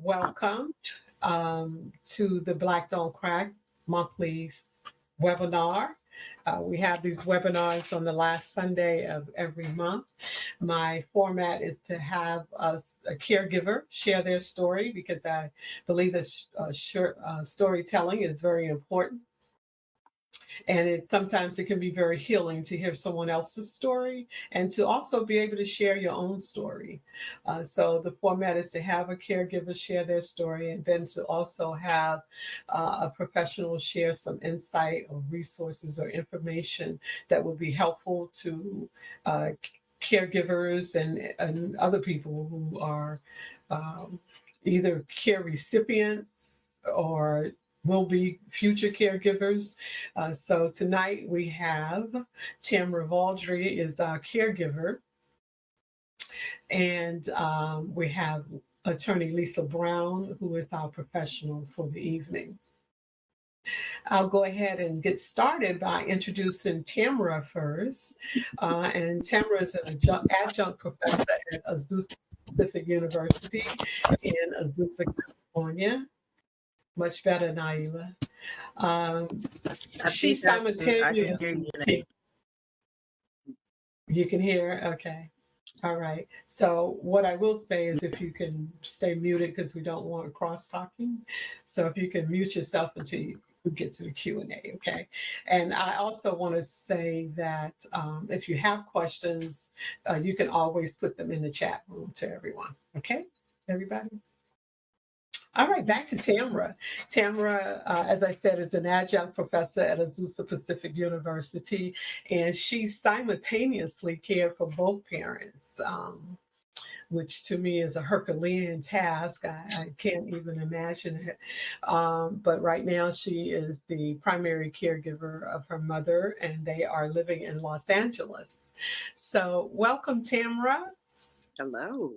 Welcome to the Black Don't Crack monthly webinar. We have these webinars on the last Sunday of every month. My format is to have a caregiver share their story because I believe that short storytelling is very important. And sometimes it can be very healing to hear someone else's story and to also be able to share your own story. So the format is to have a caregiver share their story and then to also have a professional share some insight or resources or information that will be helpful to caregivers and other people who are either care recipients or will be future caregivers. So tonight we have Tamara Valdry is our caregiver, and we have attorney Lisa Brown, who is our professional for the evening. I'll go ahead and get started by introducing Tamara first. And Tamara is an adjunct professor at Azusa Pacific University in Azusa, California. Much better, Naila. She simultaneously. You can hear? Okay. All right. So what I will say is if you can stay muted because we don't want cross talking. So if you can mute yourself until you get to the Q&A, okay? And I also want to say that if you have questions, you can always put them in the chat room to everyone, okay? Everybody? All right, back to Tamara. Tamara, as I said, is an adjunct professor at Azusa Pacific University, and she simultaneously cared for both parents, which to me is a Herculean task. I can't even imagine it. But right now, she is the primary caregiver of her mother, and they are living in Los Angeles. So, welcome, Tamara. Hello.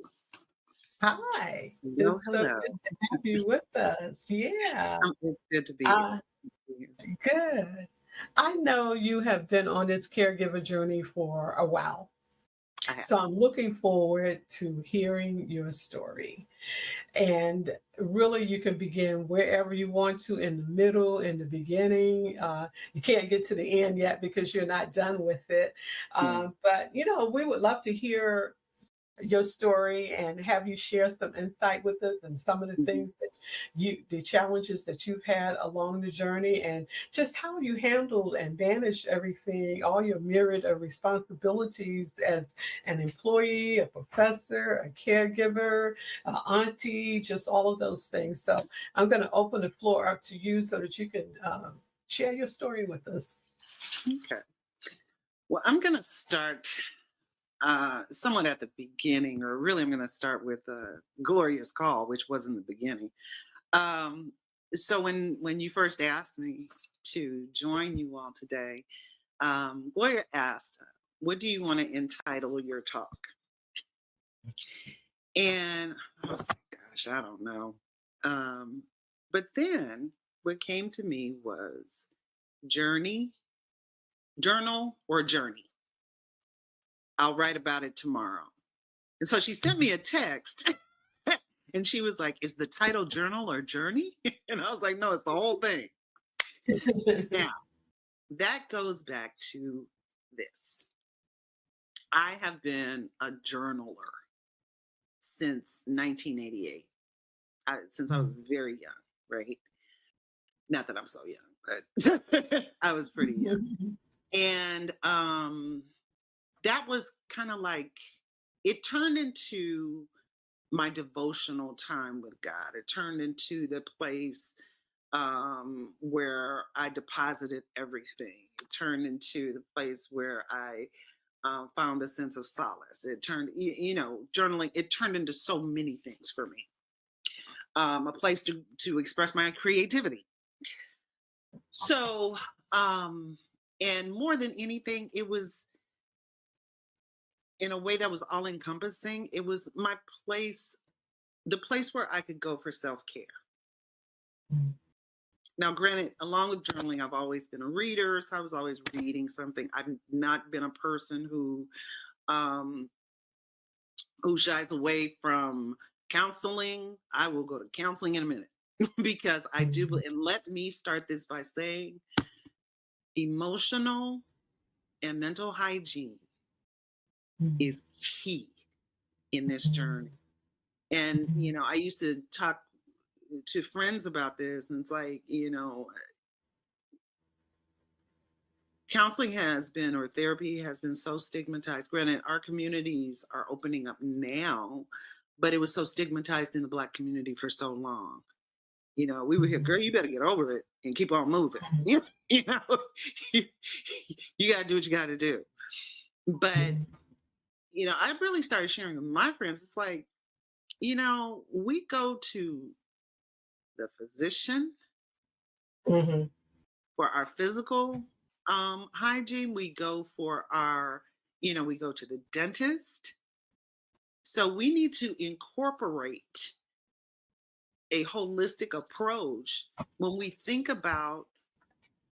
Hi. Hello, It's so good to have you with us. Yeah. It's good to be here. Good. I know you have been on this caregiver journey for a while. So I'm looking forward to hearing your story. And really, you can begin wherever you want to, in the middle, in the beginning. You can't get to the end yet because you're not done with it. But, we would love to hear your story and have you share some insight with us and some of the things that the challenges that you've had along the journey and just how you handled and managed everything, all your myriad of responsibilities as an employee, a professor, a caregiver, an auntie, just all of those things. So I'm going to open the floor up to you so that you can share your story with us. Okay. Well, I'm going to start somewhat at the beginning, or really I'm going to start with Gloria's call, which was in the beginning. So when you first asked me to join you all today, Gloria asked, what do you want to entitle your talk? And I was like, gosh, I don't know. But then what came to me was journal, or journey. I'll write about it tomorrow. And so she sent me a text and she was like, is the title journal or journey? And I was like, no, it's the whole thing. Now, that goes back to this. I have been a journaler since 1988, since I was very young, right? Not that I'm so young, but I was pretty young. And that was kind of like, it turned into my devotional time with God. It turned into the place where I deposited everything. It turned into the place where I found a sense of solace. It turned, journaling, it turned into so many things for me. A place to express my creativity. So, and more than anything, it was in a way that was all encompassing. It was my place, the place where I could go for self-care. Now, granted, along with journaling, I've always been a reader, so I was always reading something. I've not been a person who shies away from Counseling, I will go to counseling in a minute because I do. And let me start this by saying emotional and mental hygiene is key in this journey. And, I used to talk to friends about this, and it's like, counseling has been, or therapy has been so stigmatized. Granted, our communities are opening up now, but it was so stigmatized in the Black community for so long. We would hear, girl, you better get over it and keep on moving. You know, you got to do what you got to do. But, I really started sharing with my friends. It's like, we go to the physician for our physical hygiene. We go for our, we go to the dentist. So we need to incorporate a holistic approach when we think about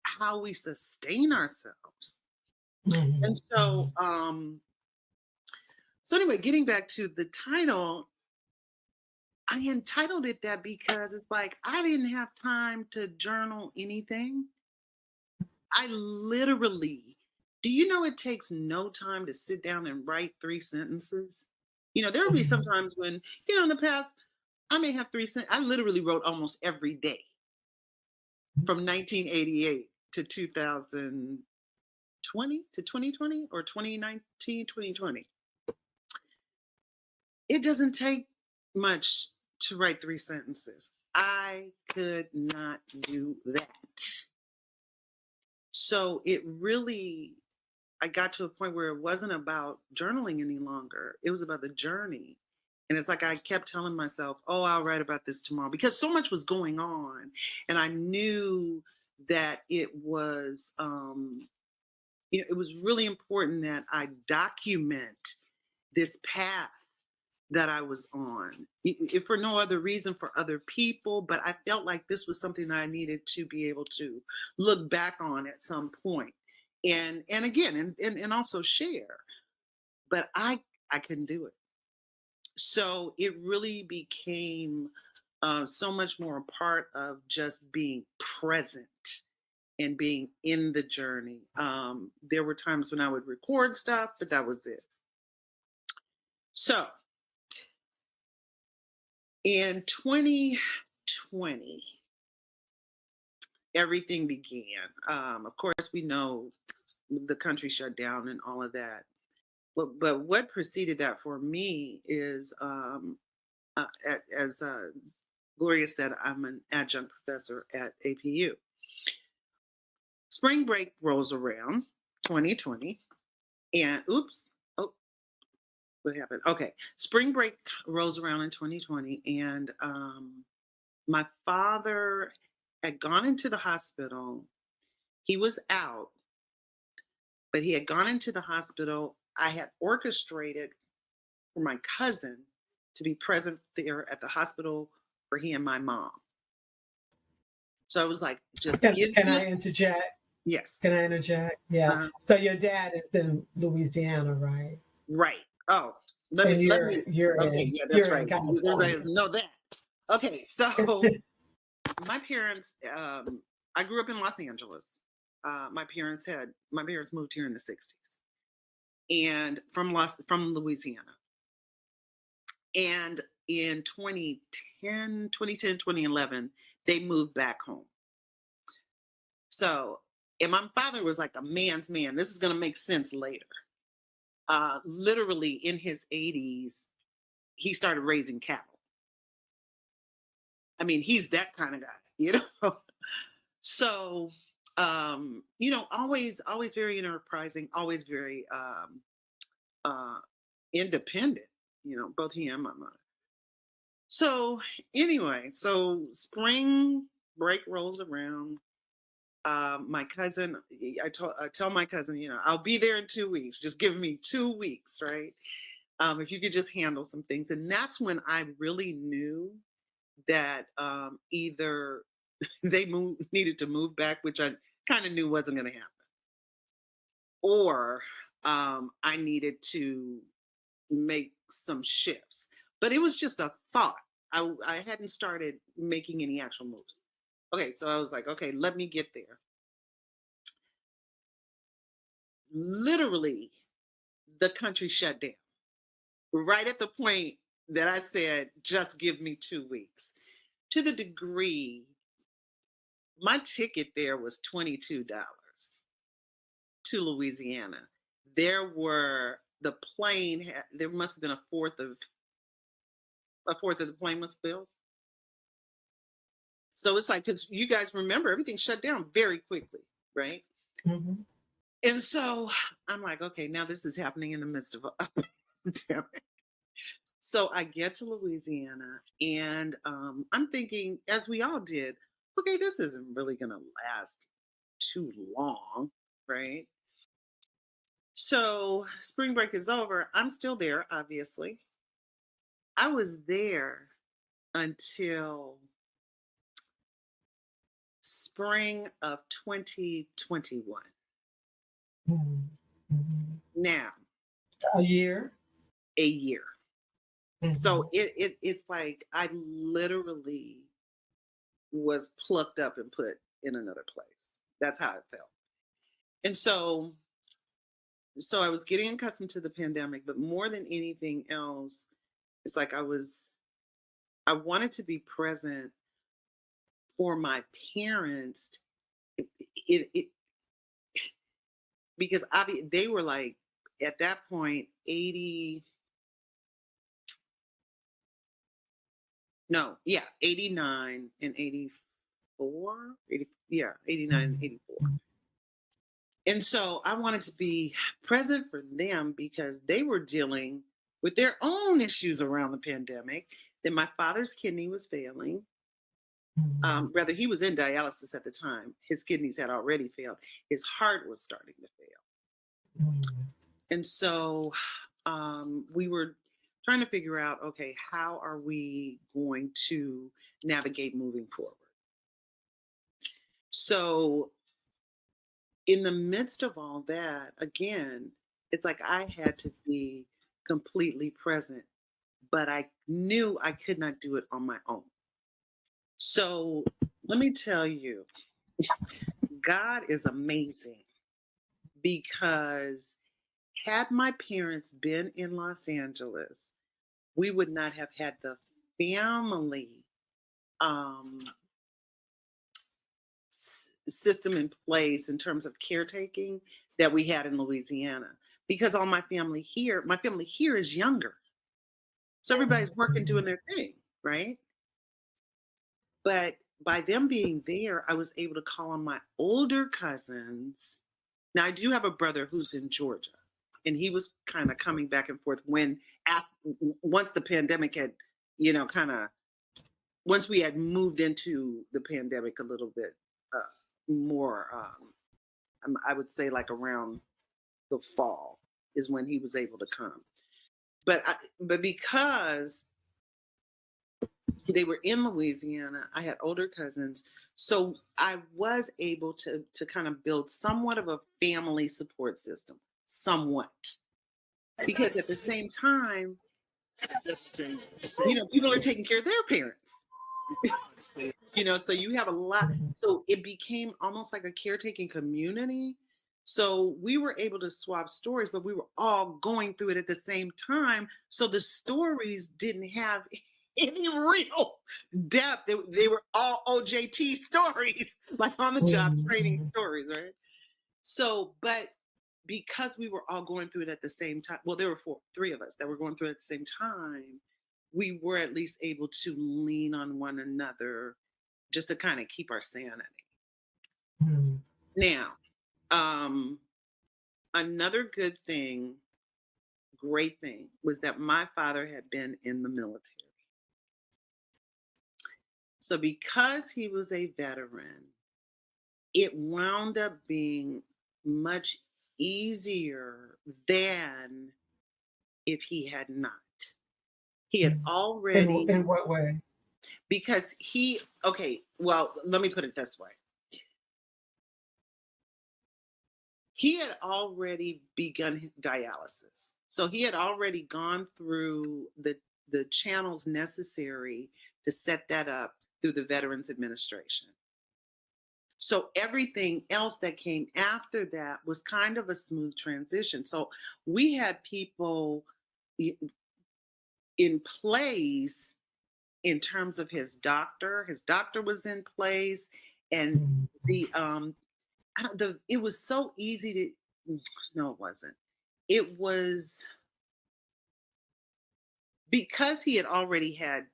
how we sustain ourselves. And so, anyway, getting back to the title, I entitled it that because it's like I didn't have time to journal anything. I literally, do you know it takes no time to sit down and write 3 sentences? There will be some times when, in the past, I may have 3 sentences. I literally wrote almost every day from 1988 to 2020 to 2020 or 2019, 2020. It doesn't take much to write 3 sentences. I could not do that. So it really, I got to a point where it wasn't about journaling any longer. It was about the journey. And it's like I kept telling myself, oh, I'll write about this tomorrow, because so much was going on. And I knew that it was, it was really important that I document this path that I was on, if for no other reason, for other people. But I felt like this was something that I needed to be able to look back on at some point, and again, and also share. But I couldn't do it. So it really became so much more a part of just being present and being in the journey. There were times when I would record stuff, but that was it. So in 2020, everything began. Of course, we know the country shut down and all of that. But what preceded that for me is, as Gloria said, I'm an adjunct professor at APU. Spring break rolls around, 2020, and oops, oh, what happened? Okay, spring break rolls around in 2020, and my father had gone into the hospital. He was out, but he had gone into the hospital. I had orchestrated for my cousin to be present there at the hospital for he and my mom. So I was like, just give Can me I interject? yes. Can I interject? Yeah. So your dad is in Louisiana, right? Right. Oh, let And me you're okay, in yeah, that's you're in right. Because everybody California. doesn't know that. Okay, so my parents, I grew up in Los Angeles. My parents moved here in the 60s, and from Louisiana. And in 2011, they moved back home. So, and my father was like a man's man. This is going to make sense later. Literally in his 80s, he started raising cattle. I mean, he's that kind of guy. So, always very enterprising, always very independent, both he and my mother. So anyway, so spring break rolls around. My cousin, I tell my cousin, I'll be there in 2 weeks. Just give me 2 weeks, right? If you could just handle some things. And that's when I really knew that either they needed to move back, which I kind of knew wasn't going to happen, or I needed to make some shifts. but it was just a thought. I hadn't started making any actual moves. Okay, so I was like, okay, let me get there. Literally, the country shut down right at the point that I said, just give me 2 weeks. To the degree, my ticket there was $22 to Louisiana. The plane, there must have been a fourth of the plane was filled. So it's like, because you guys remember, everything shut down very quickly, right? Mm-hmm. And so I'm like, okay, now this is happening in the midst of a pandemic. So I get to Louisiana, and I'm thinking, as we all did, okay, this isn't really going to last too long, right? So spring break is over. I'm still there, obviously. I was there until spring of 2021. Mm-hmm. Now, A year. a year. Mm-hmm. So it's like I literally was plucked up and put in another place. That's how it felt. And so I was getting accustomed to the pandemic, but more than anything else, it's like I wanted to be present for my parents. It because they were like at that point 80, no, yeah, 89 and 84, 80, yeah, 89 and 84. And so I wanted to be present for them because they were dealing with their own issues around the pandemic. Then my father's kidney was failing. Rather, he was in dialysis at the time. His kidneys had already failed. His heart was starting to fail. And so we were trying to figure out, okay, how are we going to navigate moving forward? So in the midst of all that, again, it's like I had to be completely present, but I knew I could not do it on my own. So let me tell you, God is amazing, because had my parents been in Los Angeles, we would not have had the family um, system in place in terms of caretaking that we had in Louisiana. Because all my family here is younger. So everybody's working, doing their thing, right? But by them being there, I was able to call on my older cousins. Now, I do have a brother who's in Georgia, and he was kind of coming back and forth once the pandemic had, kind of, once we had moved into the pandemic a little bit more, I would say like around the fall is when he was able to come. But because they were in Louisiana, I had older cousins, so I was able to kind of build somewhat of a family support system, somewhat. Because at the same time, people are taking care of their parents. So you have a lot. So it became almost like a caretaking community. So we were able to swap stories, but we were all going through it at the same time. So the stories didn't have any real depth. They were all OJT stories, like on the job training stories, right? So, but because we were all going through it at the same time, well, there were three of us that were going through it at the same time, we were at least able to lean on one another just to kind of keep our sanity. Now, another great thing, was that my father had been in the military. So because he was a veteran, it wound up being much easier than if he had not. He had already... In what way? Because well, let me put it this way. He had already begun dialysis. So he had already gone through the channels necessary to set that up through the Veterans Administration. So everything else that came after that was kind of a smooth transition. So we had people in place in terms of his doctor. His doctor was in place, and it was so easy to. No, it wasn't. It was because he had already had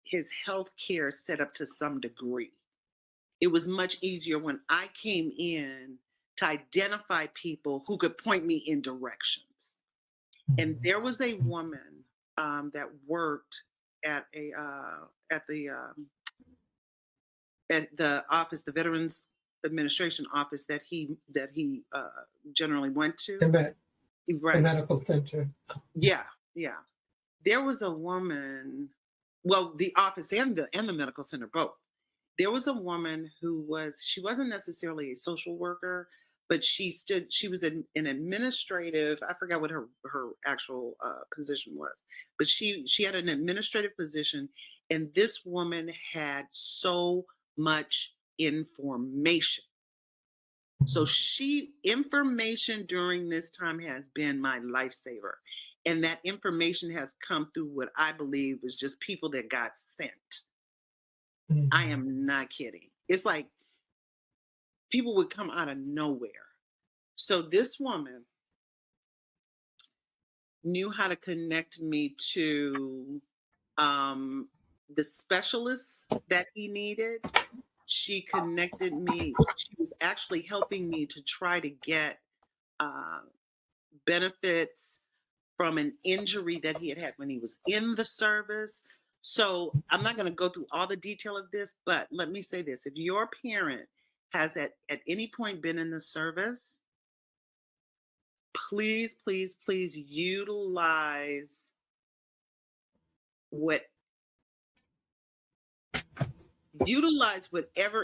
his health care set up to some degree. It was much easier when I came in to identify people who could point me in directions. And there was a woman that worked at the office, the Veterans Administration office that he generally went to. The Right. medical center. Yeah. There was a woman, well, the office and the medical center both. There was a woman she wasn't necessarily a social worker, but she was an administrative, I forgot what her actual position was, but she had an administrative position, and this woman had so much information. So information during this time has been my lifesaver. And that information has come through what I believe is just people that got sent. I am not kidding. It's like people would come out of nowhere. So this woman knew how to connect me to the specialists that he needed. She connected me. She was actually helping me to try to get benefits from an injury that he had when he was in the service. So I'm not going to go through all the detail of this, but let me say this. If your parent has at any point been in the service, please, please, please utilize whatever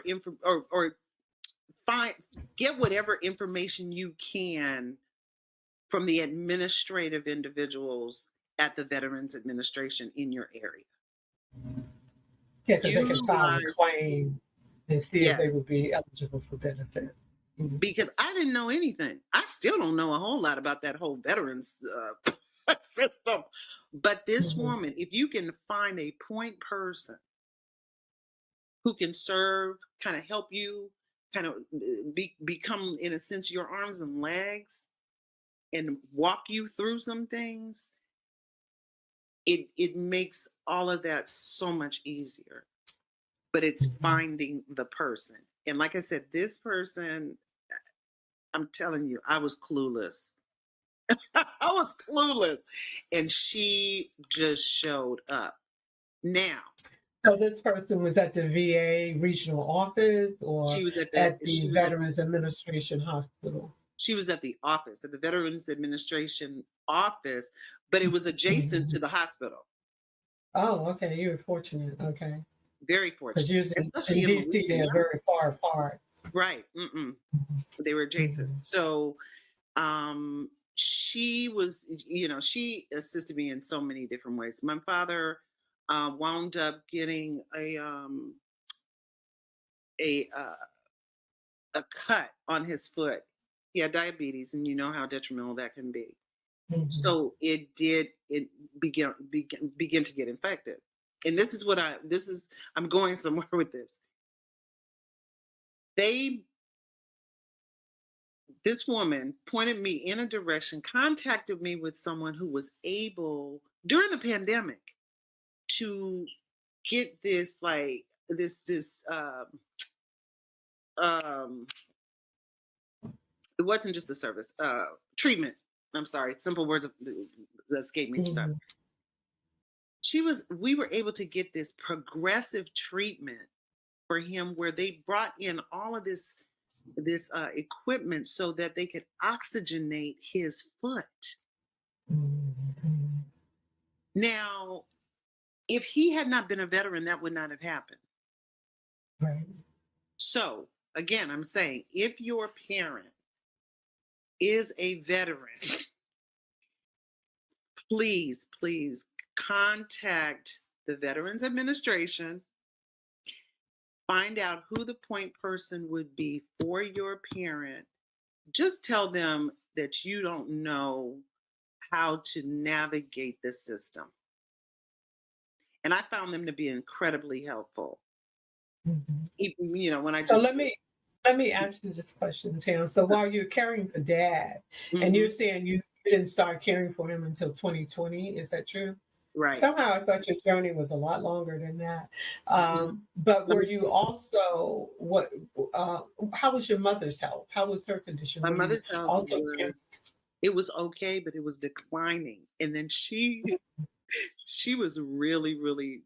info or get whatever information you can from the administrative individuals at the Veterans Administration in your area. Yeah, because they can file a claim and see if they would be eligible for benefits. Because I didn't know anything. I still don't know a whole lot about that whole veterans system. But this woman, if you can find a point person who can serve, kind of help you, kind of become, in a sense, your arms and legs and walk you through some things, it makes all of that so much easier. But it's finding the person. And like I said, this person, I'm telling you, I was clueless. I was clueless. And she just showed up. Now. So this person was at the VA regional office or she was at the Veterans Administration Hospital? She was at the office, at the Veterans Administration office, but it was adjacent to the hospital. Oh, okay. You were fortunate. Okay. Very fortunate. Especially in DC, they're very far apart. Right. They were adjacent. So she was, she assisted me in so many different ways. My father wound up getting a cut on his foot. He had diabetes, and you know how detrimental that can be. So it began to get infected. And this is I'm going somewhere with this. This woman pointed me in a direction, contacted me with someone who was able, during the pandemic, to get this, it wasn't just a service, treatment. I'm sorry, simple words that escape me sometimes. We were able to get this progressive treatment for him where they brought in all of this equipment so that they could oxygenate his foot. Now, if he had not been a veteran, that would not have happened. Right. So, again, I'm saying, if your parent is a veteran, please, please contact the Veterans Administration, find out who the point person would be for your parent. Just tell them that you don't know how to navigate the system. And I found them to be incredibly helpful. Mhm. Even, when I So just. let me ask you this question, Tim. So while you're caring for dad, and Mhm. you're saying you didn't start caring for him until 2020, is that true? Right. Somehow I thought your journey was a lot longer than that. Mhm. But Let were me you also what? Uh, how was your mother's health? How was her condition? My Were you mother's health also caring? was, it was okay, but it was declining. And then she was really, really,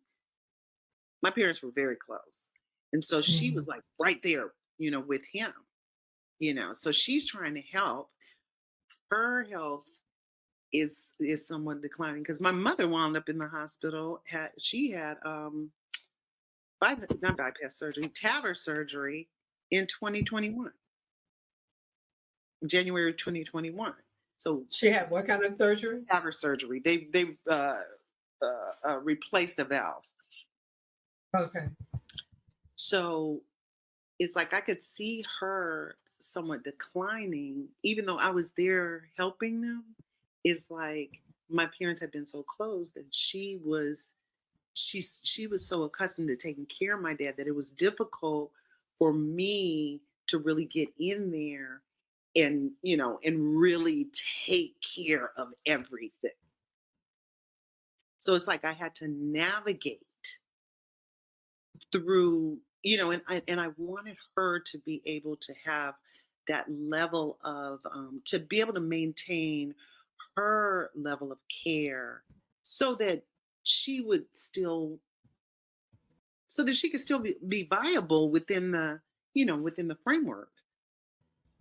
my parents were very close. And so she Mhm. was like right there, with him, So she's trying to help. Her health is somewhat declining because my mother wound up in the hospital. She had not bypass surgery, TAVR surgery in 2021, January 2021. So She had what kind of surgery? TAVR surgery. They replaced a valve. Okay. So it's like I could see her somewhat declining, even though I was there helping them. It's like my parents had been so close that she was so accustomed to taking care of my dad that it was difficult for me to really get in there and really take care of everything. So it's like I had to navigate through, and I wanted her to be able to have that level of to be able to maintain her level of care so that she would still so that she could still be viable within the framework.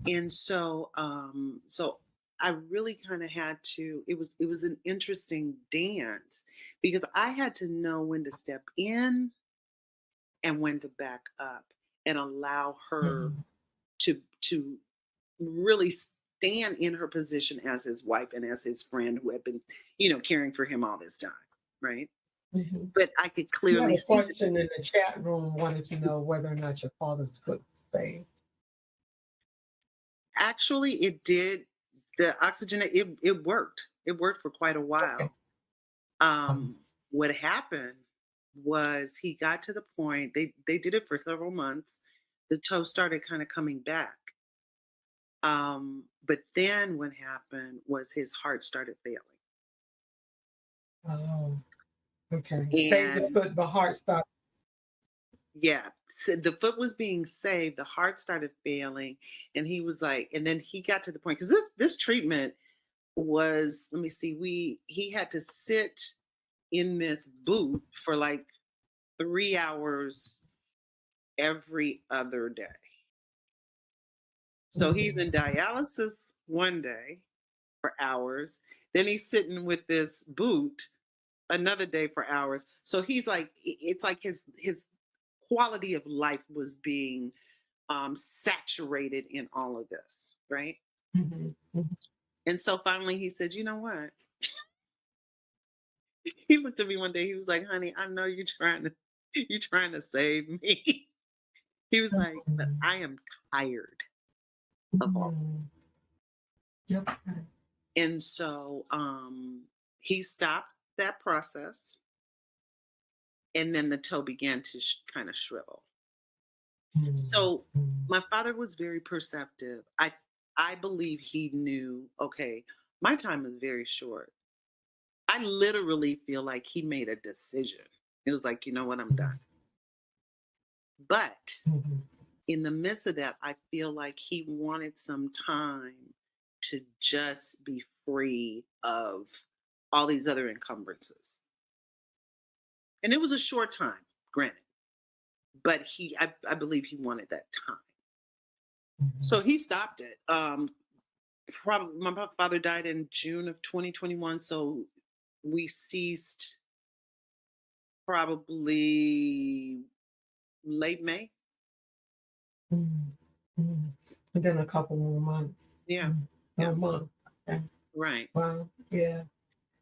And so I really kind of had to, it was an interesting dance because I had to know when to step in and when to back up and allow her Mhm. to really stand in her position as his wife and as his friend who had been, caring for him all this time, right? Mhm. But I could We have clearly a see that. question in the chat room wanted to know whether or not your father's foot was saved. Actually, it did. The oxygen, it worked. It worked for quite a Okay. while. Um, What happened was he got to the point, they did it for several months. The toe started kind of coming back. But then what happened was his heart started failing. oh, okay. Save the And foot, but heart stop. yeah, so the foot was being saved, the heart started failing, and he was like, and then he got to the point because this treatment was, let me see, he had to sit in this boot for like 3 hours every other day. So he's in Mhm. dialysis one day for hours, then he's sitting with this boot another day for hours. So he's like, it's like his quality of life was being saturated in all of this, right? Mhm. Mhm. And so finally he said, you know what? He looked at me one day, he was like, honey, I know you're trying to save me. He was like, but Mhm. I am tired of all. Mhm. Yep. And so he stopped that process, and then the toe began to kind of shrivel. Mhm. So my father was very perceptive. I believe he knew, okay, my time is very short. I literally feel like he made a decision. It was like, you know what, I'm done. But Mhm. in the midst of that, I feel like he wanted some time to just be free of all these other encumbrances. And it was a short time, granted, but I believe he wanted that time. So Mhm. he stopped it. Probably my father died in June of 2021, so we ceased probably late May. Mhm. Mhm. And then a couple more months. Yeah, Mhm. yeah, A month. Okay. right. Wow. Yeah.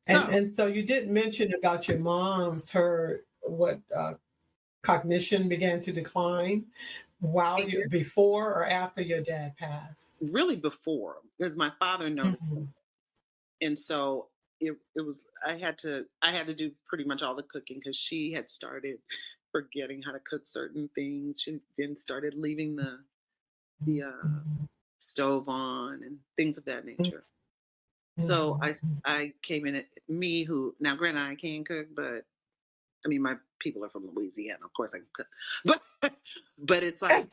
So And so you did mention about your mom's her what cognition began to decline while it you did before or after your dad passed. really before, because my father noticed some Mhm. things. And so it was I had to do pretty much all the cooking because she had started forgetting how to cook certain things. She then started leaving the Mhm. stove on and things of that Mhm. nature. So Mhm. I came in at me who now granted I can't cook, but I mean my people are from Louisiana. Of course I can cook. But but it's like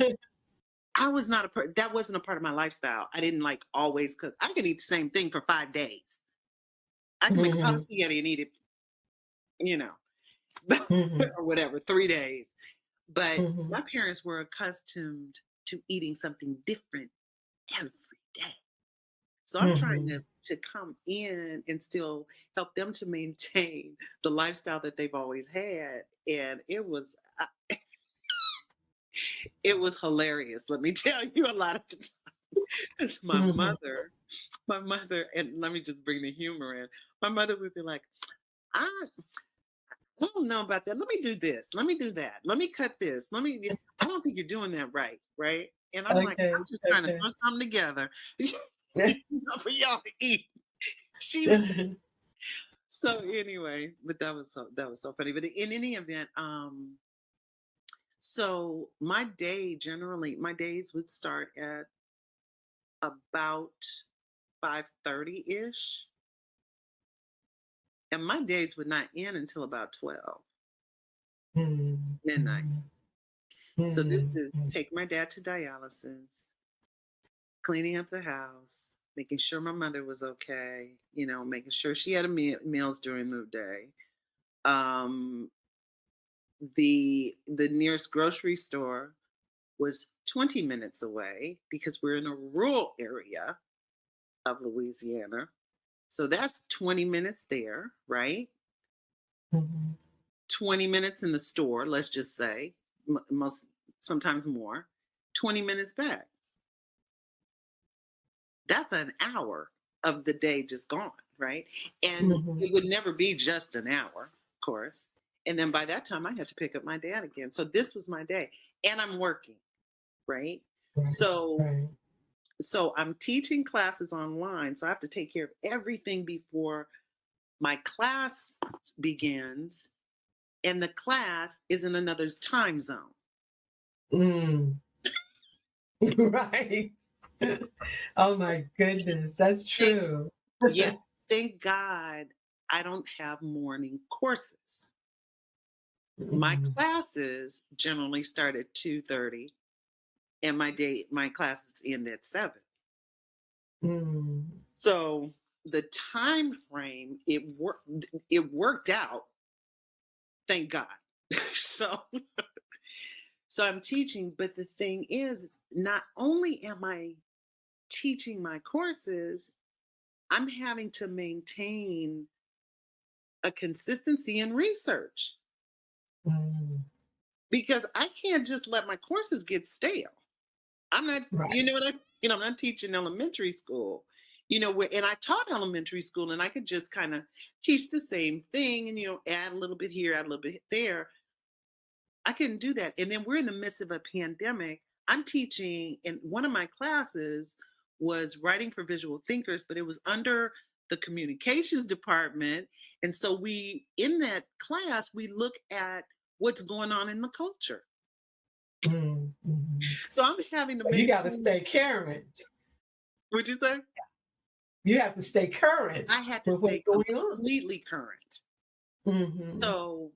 I was not that wasn't a part of my lifestyle. I didn't like always cook. I could eat the same thing for 5 days. I can make a pot of Mhm. spaghetti and eat it, you know, Mhm. or whatever, 3 days. But Mhm. my parents were accustomed to eating something different every day. So I'm trying Mhm. to come in and still help them to maintain the lifestyle that they've always had. And it was hilarious. Let me tell you a lot of the time. 'Cause Mhm. my mother, and let me just bring the humor in. My mother would be like, I, I don't know about that. Let me do this. Let me do that. Let me cut this. I don't think you're doing that right. Right. And I'm like, I'm Okay. just trying to Okay. throw something together for y'all to eat. She was so anyway, but that was so funny. But in any event, so my days would start at about 5:30 ish, and my days would not end until about 12 Mhm. midnight. Mhm. So this Mhm. is take my dad to dialysis, cleaning up the house, making sure my mother was okay, making sure she had meals during the day. Um, the nearest grocery store was 20 minutes away because we're in a rural area of Louisiana. So that's 20 minutes there, right? Mhm. 20 minutes in the store, let's just say, most sometimes more. 20 minutes back. That's an hour of the day just gone, right? And Mhm. it would never be just an hour, of course. And then by that time, I had to pick up my dad again. So this was my day, and I'm working, right? Right. So Right. so I'm teaching classes online, so I have to take care of everything before my class begins, and the class is in another time zone. Mm. Right. Oh my goodness, that's Thank, true. yeah, thank God I don't have morning courses. My Mhm. classes generally start at 2:30, and my classes end at 7. Mm. So the time frame it worked out, thank God. so So I'm teaching, but the thing is, not only am I teaching my courses, I'm having to maintain a consistency in research Mm. because I can't just let my courses get stale. I'm not, Right. I'm not teaching elementary school, and I taught elementary school and I could just kind of teach the same thing and, add a little bit here, add a little bit there. I couldn't do that. And then we're in the midst of a pandemic. I'm teaching, and one of my classes was writing for visual thinkers, but it was under the communications department. And so in that class, we look at what's going on in the culture. Mm. Mhm. So I'm having to So you got to maintain, stay current. would you say? You have to stay current I had to with stay what's going on. completely current. Mhm. So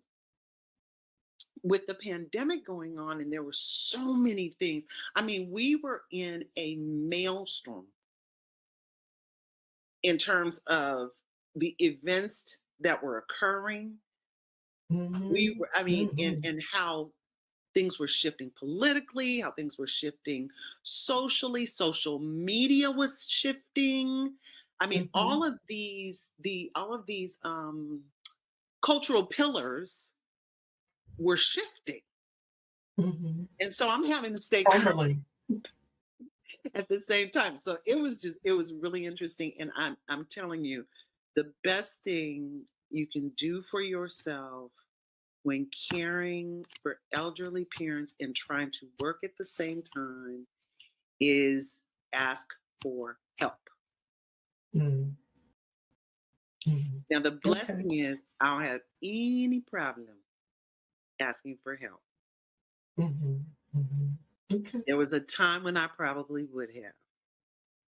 with the pandemic going on, and there were so many things. I mean, we were in a maelstrom in terms of the events that were occurring. We Mhm. were, I mean, and Mhm. and how things were shifting politically, how things were shifting socially, social media was shifting. I mean, Mhm. all of these cultural pillars were shifting. Mhm. And so I'm having to stay current Crumbling. at the same time. So it was really interesting. And I'm telling you, The best thing you can do for yourself when caring for elderly parents and trying to work at the same time is ask for help. Mm. Mm. Now, the Okay. blessing is I don't have any problem asking for help. Mhm. Mhm. Okay. There was a time when I probably would have,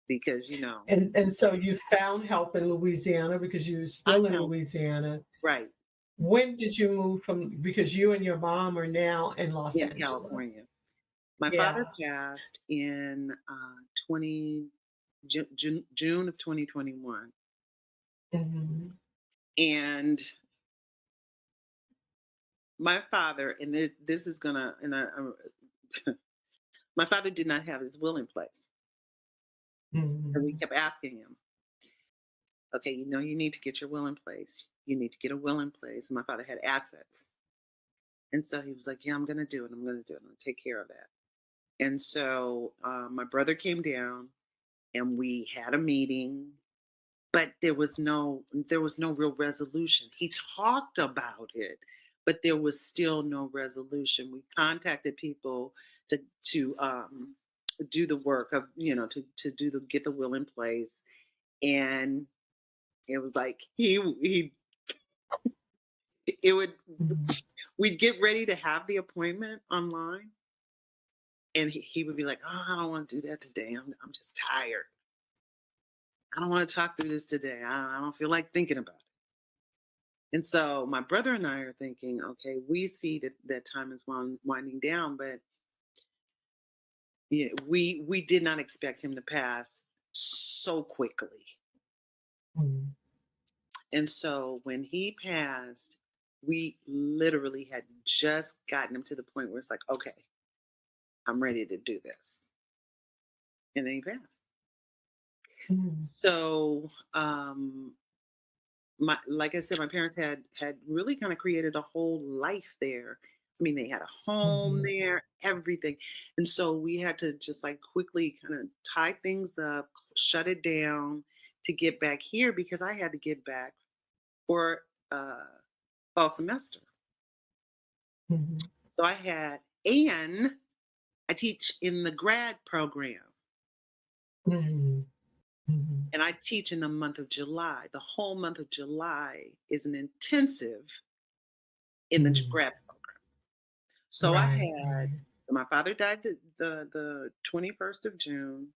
because, And so you found help in Louisiana because you're I still in found, Louisiana. right, When did you move from, because you and your mom are now in Los in Angeles? California. My father Yeah. passed in 20, June of 2021. Mhm. And my father, and this is going to, my father did not have his will in place. And we Mhm. kept asking him, okay, you need to get your will in place. You need to get a will in place. And my father had assets. And so he was like, yeah, I'm going to do it. I'm going to do it. I'm going to take care of that. And so my brother came down and we had a meeting, but there was no real resolution. He talked about it, but there was still no resolution. We contacted people to do the work of, to get the will in place. And it was like he it would Mhm. we'd get ready to have the appointment online, and he would be like, oh, I don't want to do that today. I'm just tired. I don't want to talk through this today. I don't feel like thinking about it. And so my brother and I are thinking, okay, we see that time is winding down, but yeah, we did not expect him to pass so quickly. Mhm. And so when he passed, we literally had just gotten him to the point where it's like, okay, I'm ready to do this. And then he passed. Mhm. So my like I said, my parents had really kind of created a whole life there. I mean, they had a home Mhm. there, everything. And so we had to just like quickly kind of tie things up, shut it down to get back here because I had to get back for fall semester. Mhm. So and I teach in the grad program. Mhm. Mhm. And I teach in the month of July. The whole month of July is an intensive in the Mhm. grad program. So Right. Right. my father died the 21st of June.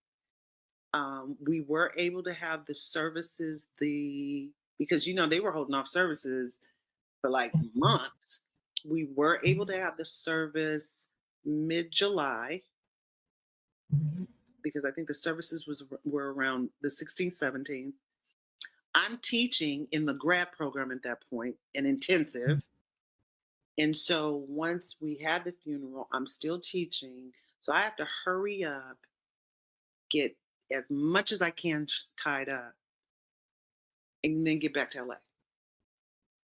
We were able to have the services, because, they were holding off services for like Mhm. months. We were able to have the service mid-July Mhm. because I think the services were around the 16th, 17th. I'm teaching in the grad program at that point, an intensive. And so once we had the funeral, I'm still teaching. So I have to hurry up, get as much as I can tied up, and then get back to LA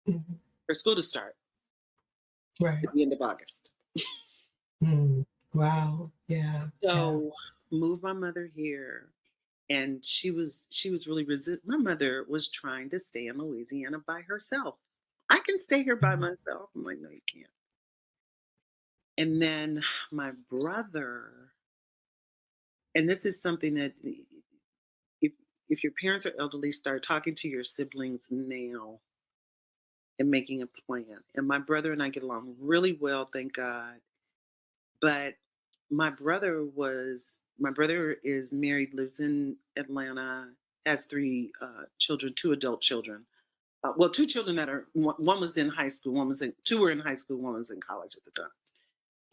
Mhm. for school to start Right. at the end of August. Mm. Wow. Yeah. Yeah. So move my mother here. And she was really my mother was trying to stay in Louisiana by herself. I can stay here by Mhm. myself. I'm like, no, you can't. And then my brother, and this is something that if if your parents are elderly, start talking to your siblings now and making a plan. And my brother and I get along really well, thank God. But my brother is married, lives in Atlanta, has three children, two adult children. Well, two children that are one was in high school, two were in high school, one was in college at the time,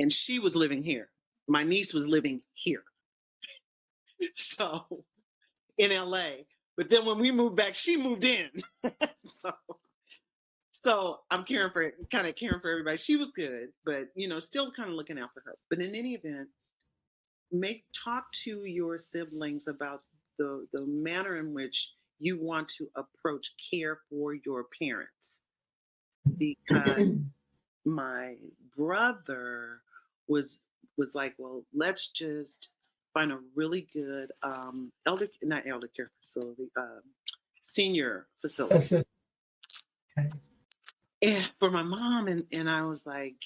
and she was living here. My niece was living here, so in LA. But then when we moved back, she moved in. so I'm caring for everybody. She was good, but still kind of looking out for her. But in any event, talk to your siblings about the manner in which you want to approach care for your parents, because my brother was like, well, let's just find a really good not elder care facility, senior facility. Assist. Okay. And for my mom, and I was like,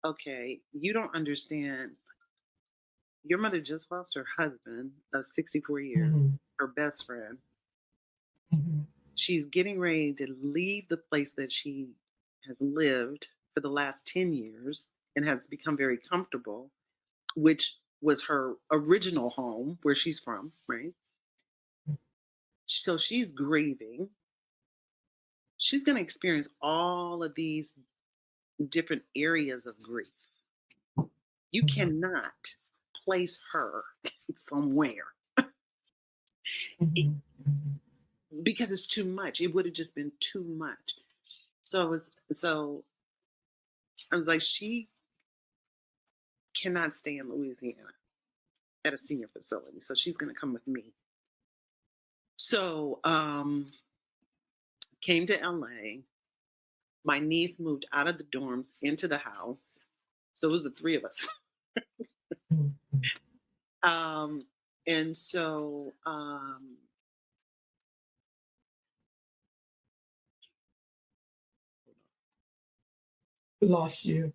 okay, you don't understand. Your mother just lost her husband of 64 years, Mhm. her best friend. Mhm. She's getting ready to leave the place that she has lived for the last 10 years and has become very comfortable, which was her original home where she's from, right? So she's grieving. She's going to experience all of these different areas of grief. You Mhm. cannot place her somewhere Mhm. Mhm. because it's too much. It would have just been too much. So I was like, she cannot stay in Louisiana at a senior facility. So she's going to come with me. So came to LA. My niece moved out of the dorms into the house. So it was the three of us. Mhm. um, and so Lost you.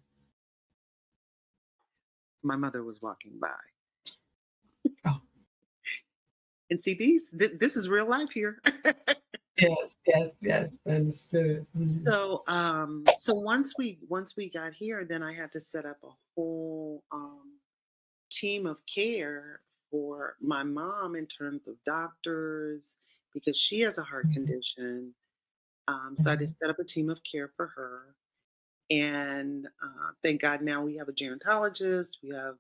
my mother was walking by. Oh, And see, this is real life here. yes, yes, yes. Understood. Mhm. So once we got here, then I had to set up a whole team of care for my mom in terms of doctors because she has a heart Mhm. condition. So I Mhm. just set up a team of care for her, and thank God now we have a gerontologist, we have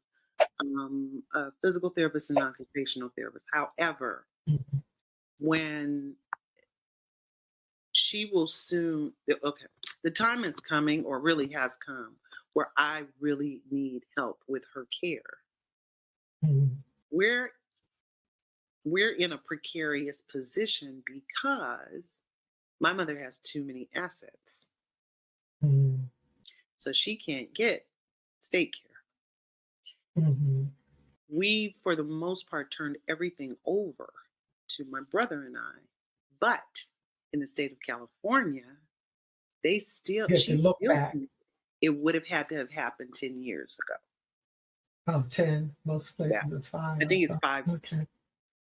a physical therapist and occupational therapist. However, Mhm. when she will soon, okay, the time is coming, or really has come, where I really need help with her care. Mhm. We're we're in a precarious position because my mother has too many assets. Mhm. So she can't get state care. Mhm. We, for the most part, turned everything over to my brother and I. But in the state of California, You have to she look still, back. it would have had to have happened 10 years ago. Oh, 10. Most Yeah. places it's 5 I or think it's so. 5. Okay.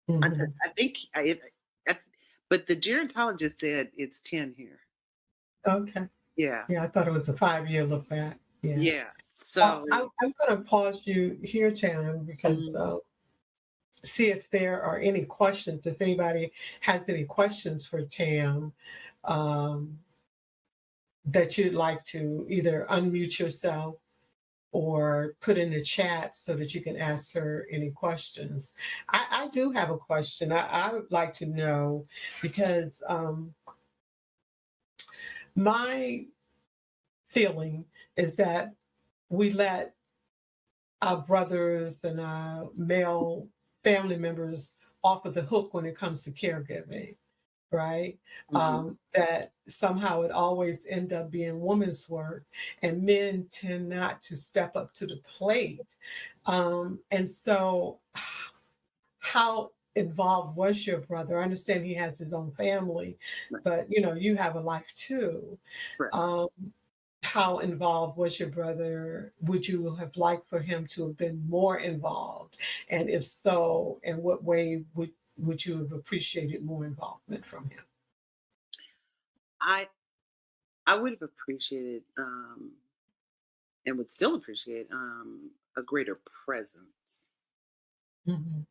I, Mhm. I think, I, but the gerontologist said it's 10 here. Okay. Yeah. Yeah, I thought it was a 5-year look back. Yeah. Yeah. So, I'm going to pause you here, Tam, because mhm. see if there are any questions. If anybody has any questions for Tam, um, that you'd like to either unmute yourself or put in the chat so that you can ask her any questions. I do have a question. I would like to know because my feeling is that we let our brothers and our male family members off of the hook when it comes to caregiving, right? Mhm. That somehow it always end up being women's work, and men tend not to step up to the plate. And so, how involved was your brother? I understand he has his own family, Right. but you have a life too. Right. Um, how involved was your brother? Would you have liked for him to have been more involved? And if so, in what way would you have appreciated more involvement from him? I I would have appreciated and would still appreciate a greater presence. Mhm.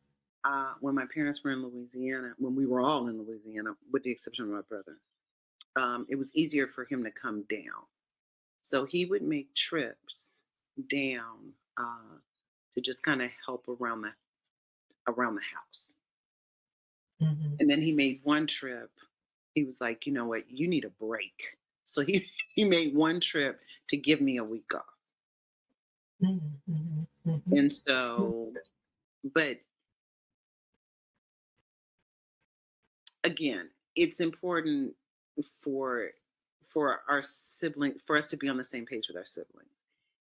When my parents were in Louisiana, when we were all in Louisiana, with the exception of my brother, it was easier for him to come down. So he would make trips down to just kind of help around the house. Mhm. And then he made one trip. He was like, you know what, you need a break. So he he made one trip to give me a week off. Mhm. Mhm. Mhm. And so, but again, it's important for our sibling for us to be on the same page with our siblings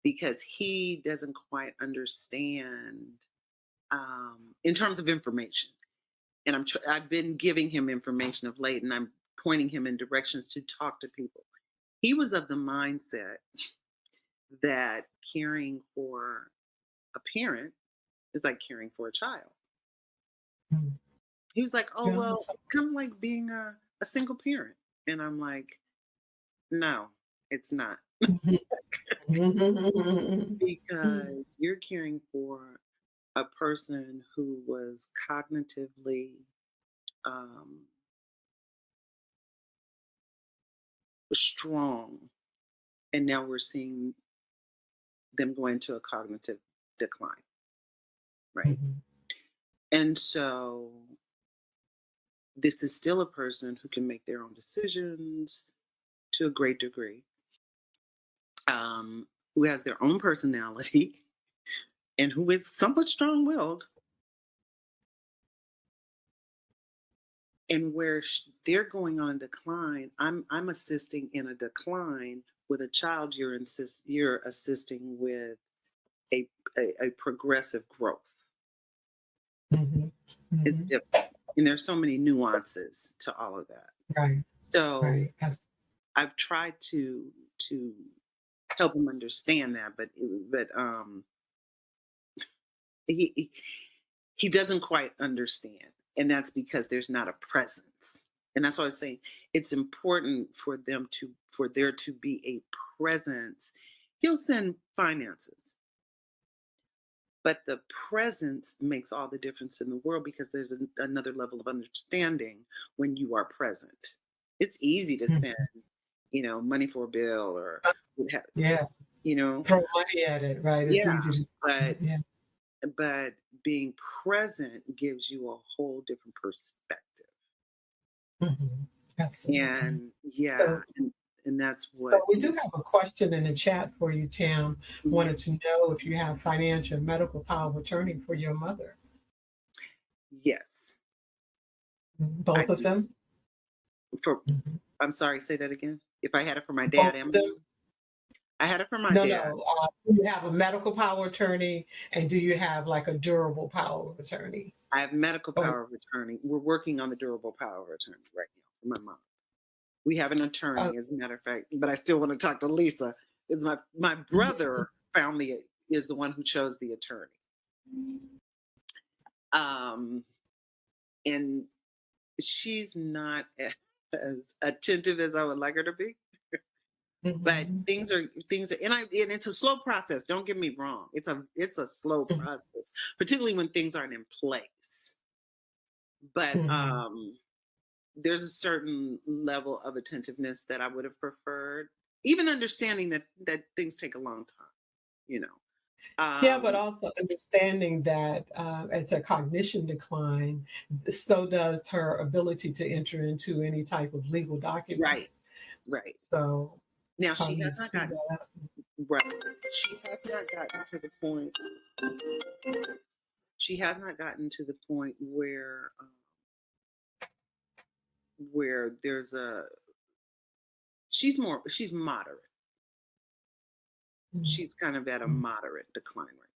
because he doesn't quite understand in terms of information. and I've been giving him information of late, and I'm pointing him in directions to talk to people. He was of the mindset that caring for a parent is like caring for a child. Mm. He was like, "Oh, Yeah, well, it's kind of like being a single parent," and I'm like, "No, it's not." Because you're caring for a person who was cognitively um, strong, and now we're seeing them go into a cognitive decline, right? And so this is still a person who can make their own decisions to a great degree, who has their own personality, and who is somewhat strong-willed, and where they're going on a decline. I'm assisting in a decline with a child. You're assisting with a progressive growth. It's different, and there's so many nuances to all of that. Right. So Right. I've tried to help him understand that, but he doesn't quite understand, and that's because there's not a presence. And that's why I was saying it's important for there to be a presence. He'll send finances, but the presence makes all the difference in the world, because there's another level of understanding when you are present. It's easy to send, money for a bill, or Yeah. you know, Throw money at it, right? It's yeah, easy to but yeah. but being present gives you a whole different perspective. Absolutely. And yeah, So, and that's so what. we do have a question in the chat for you, Tam. Mhm. Wanted to know if you have financial and medical power of attorney for your mother. Yes, I Both of do. them? For Mhm. I'm sorry, say that again. If I had it for my dad Both and of my them? mom, I had it for my No, dad. no. Do you have a medical power of attorney, and do you have like a durable power of attorney? I have medical Or, power of attorney. We're working on the durable power of attorney right now for my mom. We have an uh, attorney, as a matter of fact, but I still want to talk to Lisa. Is my brother found is the one who chose the attorney. Um, and she's not as attentive as I would like her to be. But Mhm. things are, and it's a slow process. Don't get me wrong. It's a slow Mhm. process, particularly when things aren't in place. But Mhm. there's a certain level of attentiveness that I would have preferred, even understanding that things take a long time, you know. Yeah, but also understanding that as her cognition decline, so does her ability to enter into any type of legal Right, documents. right. So Now how she do you has not speed gotten that up? right. She has not gotten to the point. She has not gotten to the point where there's a. She's moderate. Mhm. She's kind of at a moderate decline right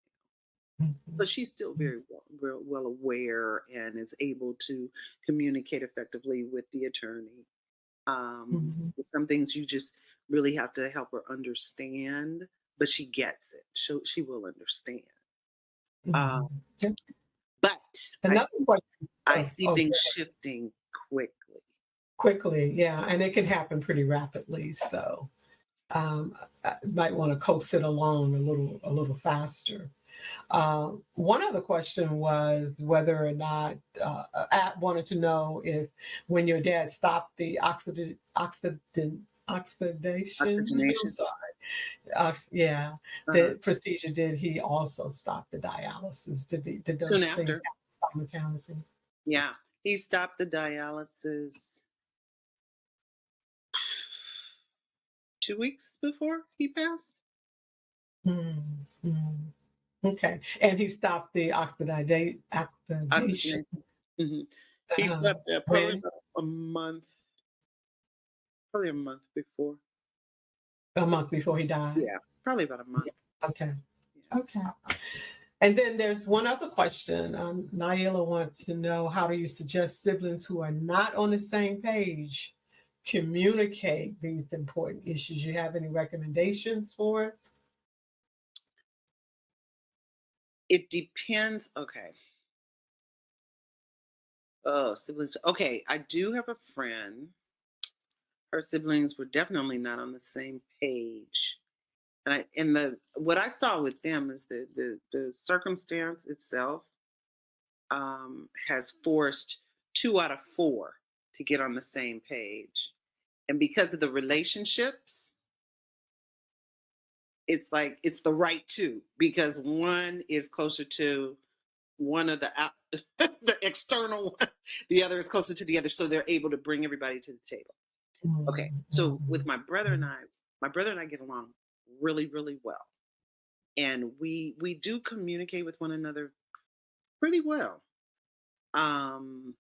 now. Mhm. But she's still very well aware and is able to communicate effectively with the attorney. Mhm. Some things you just really have to help her understand, but she gets it. She will understand. Uh, Mhm. Yeah. but Another question. I Oh, see oh, things go ahead. shifting quickly. Quickly, yeah, and it can happen pretty rapidly. So I might want to coast it along a little faster. One other question was whether or not At wanted to know if when your dad stopped the oxidation, I'm Oxygenation. sorry, yeah, Uh-huh. the procedure, did he also stop the dialysis? Did Soon those things after, happen simultaneously? yeah, he stopped the dialysis 2 weeks before he passed. Mm, mm. Okay, and he stopped the oxidation Oxygenation. Hmm. He uh, stopped that probably when about a month, probably a month before. a month before he died. Yeah, probably about a month. Okay. Yeah. Okay. And then there's one other question. Naila wants to know, how do you suggest siblings who are not on the same page communicate these important issues? You have any recommendations for us? It depends. Okay. Oh, siblings. Okay, I do have a friend. Her siblings were definitely not on the same page. And the what I saw with them is the circumstance itself has forced 2 out of 4 to get on the same page. And because of the relationships, it's like it's the right two, because one is closer to one of the the external one, the other is closer to the other, so they're able to bring everybody to the table. Okay, so with my brother and I get along really, really well, and we do communicate with one another pretty well. Um,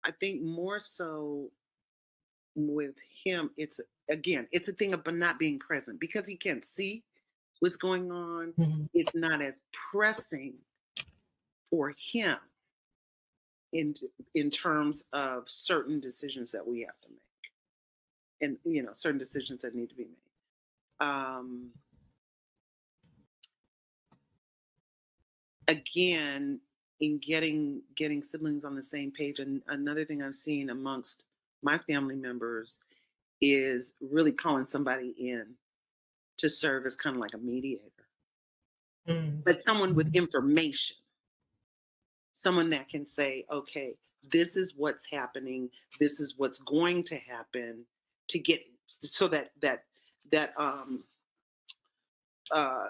I think more so with him, it's a thing of not being present because he can't see what's going on. Mhm. It's not as pressing for him in in terms of certain decisions that we have to make, and certain decisions that need to be made. Again, in getting siblings on the same page, and another thing I've seen amongst my family members is really calling somebody in to serve as kind of like a mediator, Mm, but someone with mhm, information, someone that can say, okay, this is what's happening, this is what's going to happen, to get so that uh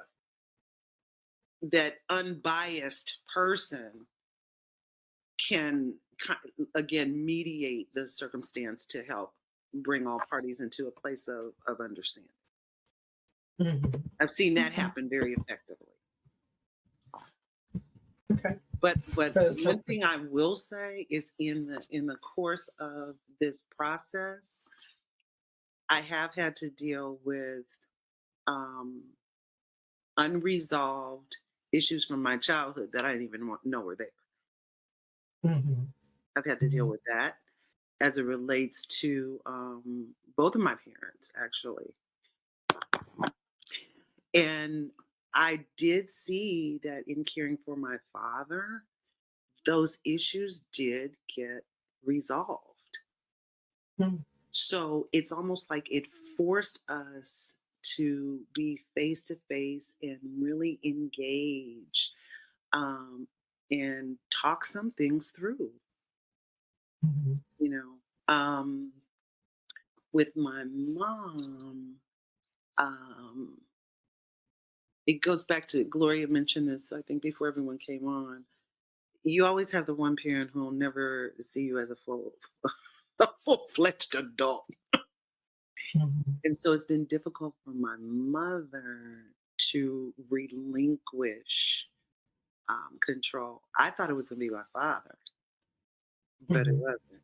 that unbiased person can again mediate the circumstance to help bring all parties into a place of understanding. mhm. I've seen that Okay. happen very effectively. Okay. But So, one thing I will say is in the course of this process, I have had to deal with um, unresolved issues from my childhood that I didn't even know were there. mhm, I've had to deal mhm, with that as it relates to both of my parents, actually. And I did see that in caring for my father, those issues did get resolved. mm, So it's almost like it forced us to be face to face and really engage, um, and talk some things through. mhm, You know, with my mom, um, it goes back to Gloria mentioned this, I think, before everyone came on. You always have the one parent who will never see you as a a full-fledged adult. mhm, And so it's been difficult for my mother to relinquish control. I thought it was going to be my father, but it mhm, wasn't.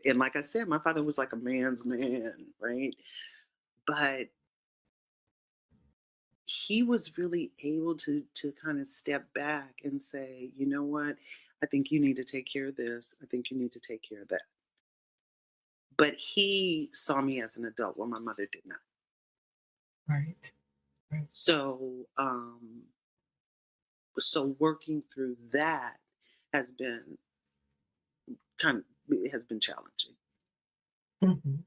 And like I said, my father was like a man's man, right? But he was really able to kind of step back and say, you know what? I think you need to take care of this. I think you need to take care of that. But he saw me as an adult, while my mother did not. right, right. So, so working through that has been kind of it has been challenging. Mhm.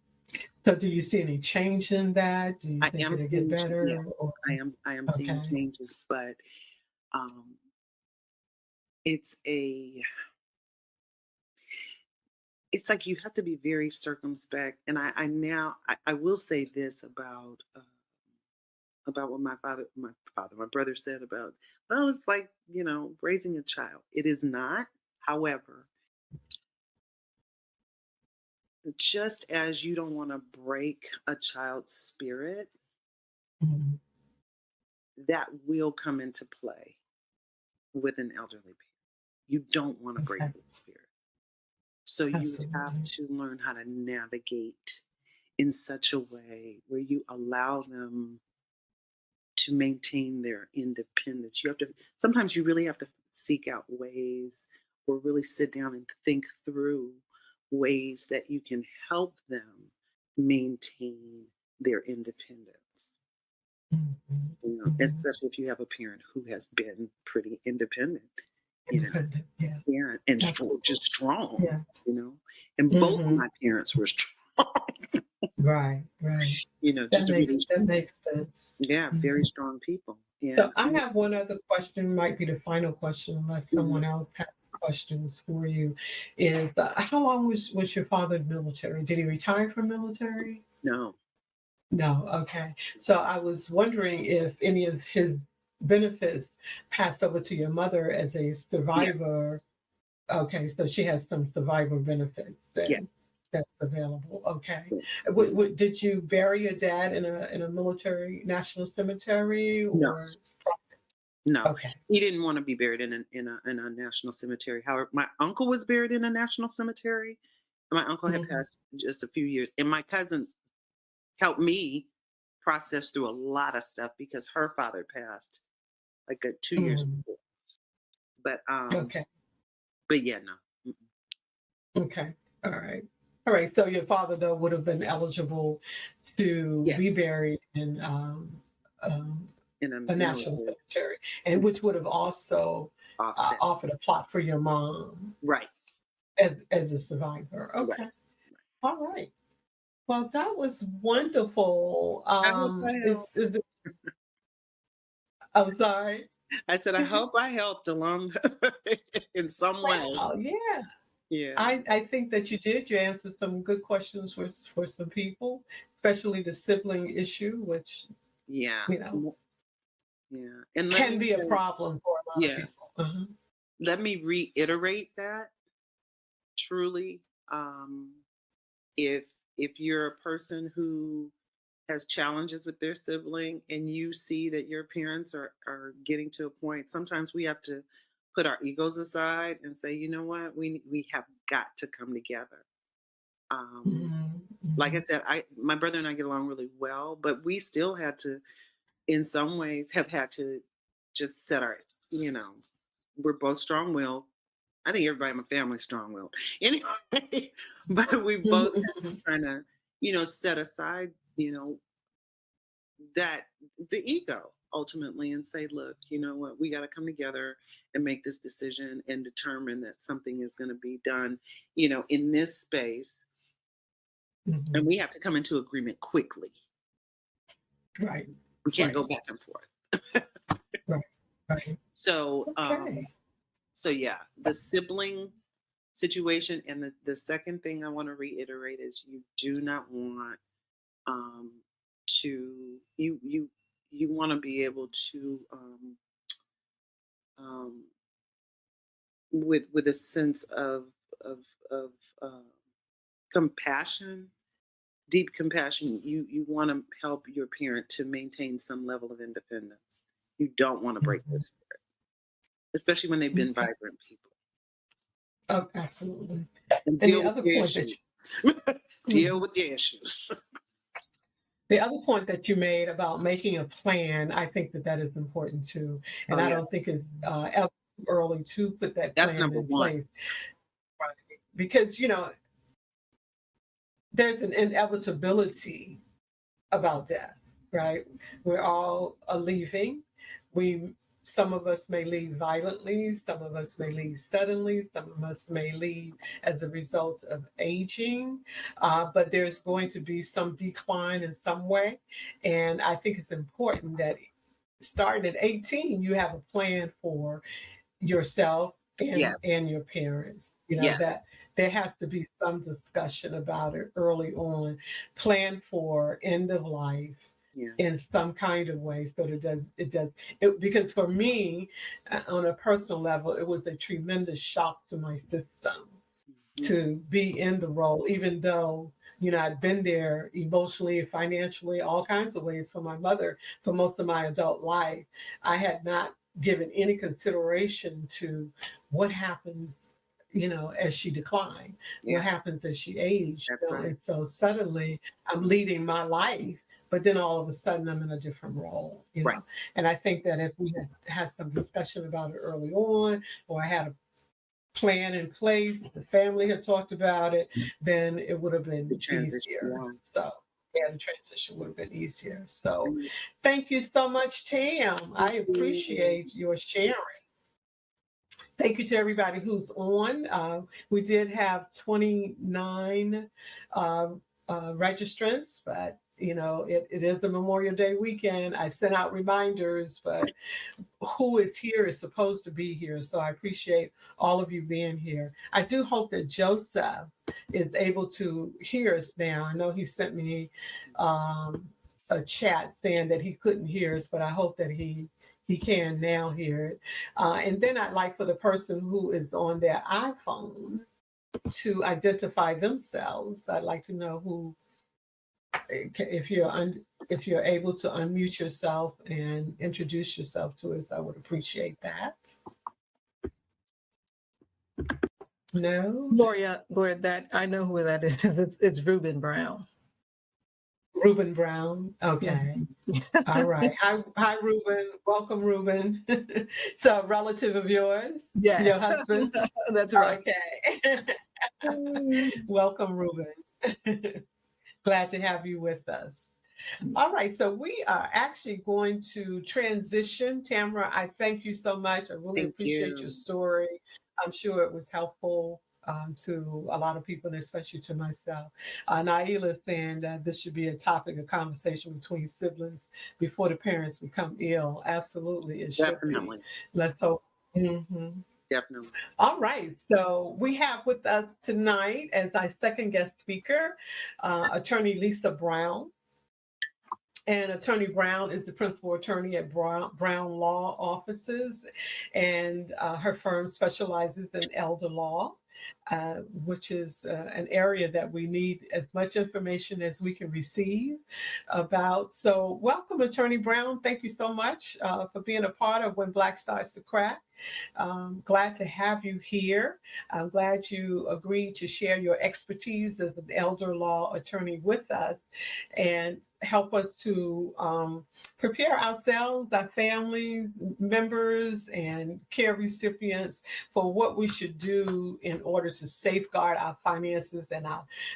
So do you see any change in that? Do you I think am it'll get seeing, yeah, better? Or I am seeing okay. changes, but um, it's a it's like you have to be very circumspect. And I will say this about what my brother said about, well, it's like raising a child. It is not. However, just as you don't want to break a child's spirit, Mhm. that will come into play with an elderly parent. You don't want to break Okay. their spirit. So you have Absolutely. to learn how to navigate in such a way where you allow them to maintain their independence. Sometimes you really have to seek out ways or really sit down and think through ways that you can help them maintain their independence. Mhm. Mhm. Especially if you have a parent who has been pretty independent, you know, Independent. Yeah. yeah, and Absolutely. just strong, Yeah. you know. And both of Hmm. my parents were strong, Right. Right. just really, That makes sense. yeah, very Mhm. strong people. Yeah. So I have one other question, might be the final question, unless Mhm. someone else has questions for you. Is how long was your father in the military? Did he retire from military? No. No. Okay. So I was wondering if any of his benefits passed over to your mother as a Yeah. survivor. Okay, so she has some survivor benefits then Yes. that's available. Okay. Yes. Yes. Did you bury your dad in a military national cemetery No. or? No. Okay. He didn't want to be buried in a national cemetery. However, my uncle was buried in a national cemetery. And my uncle had Mhm. passed just a few years, and my cousin helped me process through a lot of stuff because her father passed like 2 years Mhm. before. But Okay. yeah, no. Mm-mm. Okay. All right. All right. So your father though would have been eligible to be Yes, buried in um, in a a national military cemetery, and which would have also offset. offered a plot for your mom Right. as a survivor. Right. Okay. All right. Well, that was wonderful. I hope I helped. I'm sorry. I said, I hope I helped along in some way. Well, yeah. Yeah. I think that you did. You answered some good questions for some people, especially the sibling issue, which, Yeah. you know, Yeah. And let me can be a say, problem for a lot of yeah, people. Uh-huh. let me reiterate that truly. Um, if you're a person who has challenges with their sibling and you see that your parents are getting to a point, sometimes we have to put our egos aside and say, you know what, we have got to come together. Um, Mhm, like I mhm. said, I my brother and I get along really well, but we still had to, in some ways, have had to just set our, you know, we're both strong-willed. I think everybody in my family is strong-willed. Anyway, but we both Mhm, trying to, set aside, that the ego ultimately and say, look, you know what, we got to come together and make this decision and determine that something is going to be done, in this space. And mhm. we have to come into agreement quickly. Right, We can't right, go back and forth. right, right. So, Okay. yeah, the sibling situation. And the second thing I want to reiterate is you do not want um, you want to be able to um, with a sense of of uh, compassion, deep compassion. You want to help your parent to maintain some level of independence. You don't want to break their Mhm. spirit, especially when they've been Okay. vibrant people, Oh, absolutely. and And the deal with other the point that issues. Deal mhm. with the issues. The other point that you made about making a plan, I think that that is important too. Oh And I yeah, don't think it's ever too early to put that that's plan number in one. place. Right. Because, there's an inevitability about death, right? We're all leaving. We Some of us may leave violently, some of us may leave suddenly, some of us may leave as a result of aging, but there's going to be some decline in some way. And I think it's important that starting at 18, you have a plan for yourself Yes, and your parents, yes, that there has to be some discussion about it early on. Plan for end of life yeah. in some kind of way so that it because for me, on a personal level, it was a tremendous shock to my system Mhm. to be in the role, even though I'd been there emotionally, financially, all kinds of ways for my mother for most of my adult life. I had not given any consideration to what happens, as she declined, what Yeah, happens as she aged, that's right. and so suddenly I'm leading my life, but then all of a sudden I'm in a different role, you know. Right. And I think that if we had some discussion about it early on, or I had a plan in place, the family had talked about it, then it would have The been transition. easier. Yeah. So yeah, the transition would have been easier. So Mm. thank you so much, Tam. I Thank you. appreciate your sharing. Thank you to everybody who's on. We did have 29 uh, registrants, but you know, it is the Memorial Day weekend. I sent out reminders, but who is here is supposed to be here. So I appreciate all of you being here. I do hope that Joseph is able to hear us now. I know he sent me a chat saying that he couldn't hear us, but I hope that he can now hear it. And then I'd like for the person who is on their iPhone to identify themselves. I'd like to know who, if you're able to unmute yourself and introduce yourself to us, I would appreciate that. No, Gloria, that I know who that is. It's Reuben Brown. Reuben Brown. Okay. All right. Hi, Reuben. Welcome, Reuben. So, a relative of yours, your Yes, husband. that's right. Okay. Welcome, Reuben. Glad to have you with us. All right, so we are actually going to transition. Tamara, I thank you so much. I really Thank appreciate you. your story. I'm sure it was helpful to a lot of people, and especially to myself. Naila is saying that this should be a topic of conversation between siblings before the parents become ill. Absolutely, it should Definitely. be. Let's hope. Mhm. Definitely. All right, so we have with us tonight as our second guest speaker, attorney Lisa Brown. And Attorney Brown is the principal attorney at Brown Law Offices, and her firm specializes in elder law, which is an area that we need as much information as we can receive about. So, welcome, Attorney Brown. Thank you so much for being a part of When Black Starts to Crack. Glad to have you here. I'm glad you agreed to share your expertise as an elder law attorney with us and help us to prepare ourselves, our families, members, and care recipients for what we should do in order to safeguard our finances and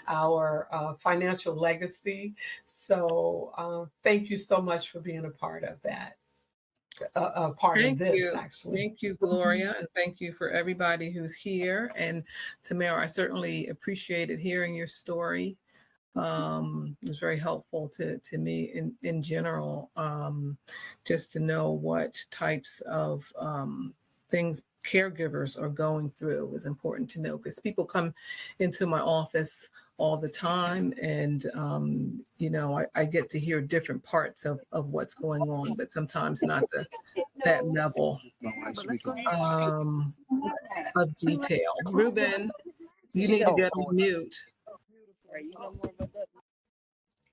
our financial legacy. So thank you so much for being a part of that. A part of this, actually. Thank you, Gloria, and thank you for everybody who's here. And Tamara, I certainly appreciated hearing your story. It was very helpful to me in general, just to know what types of things caregivers are going through is important to know, because people come into my office all the time, and you know, I get to hear different parts of what's going on, but sometimes not that level of detail. Reuben, you need to get on mute.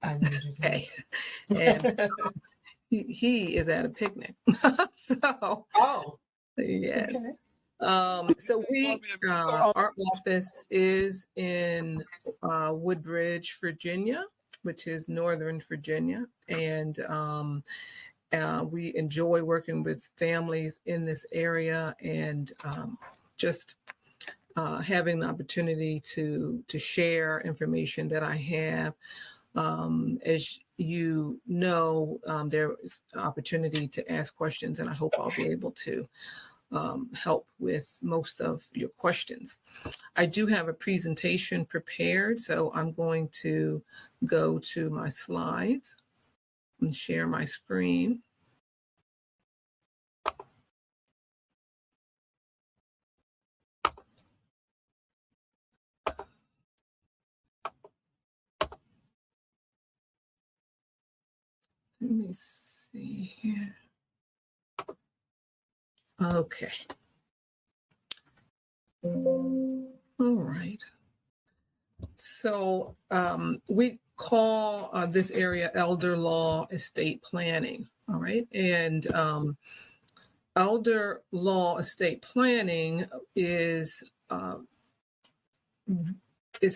Okay. And he is at a picnic. So, Oh, yes. okay. So our office is in Woodbridge, Virginia, which is Northern Virginia. And we enjoy working with families in this area, and just having the opportunity to share information that I have. As you know, there is opportunity to ask questions, and I hope I'll be able to help with most of your questions. I do have a presentation prepared, so I'm going to go to my slides and share my screen. Let me see here. Okay. All right. So we call this area elder law estate planning. All right. And elder law estate planning is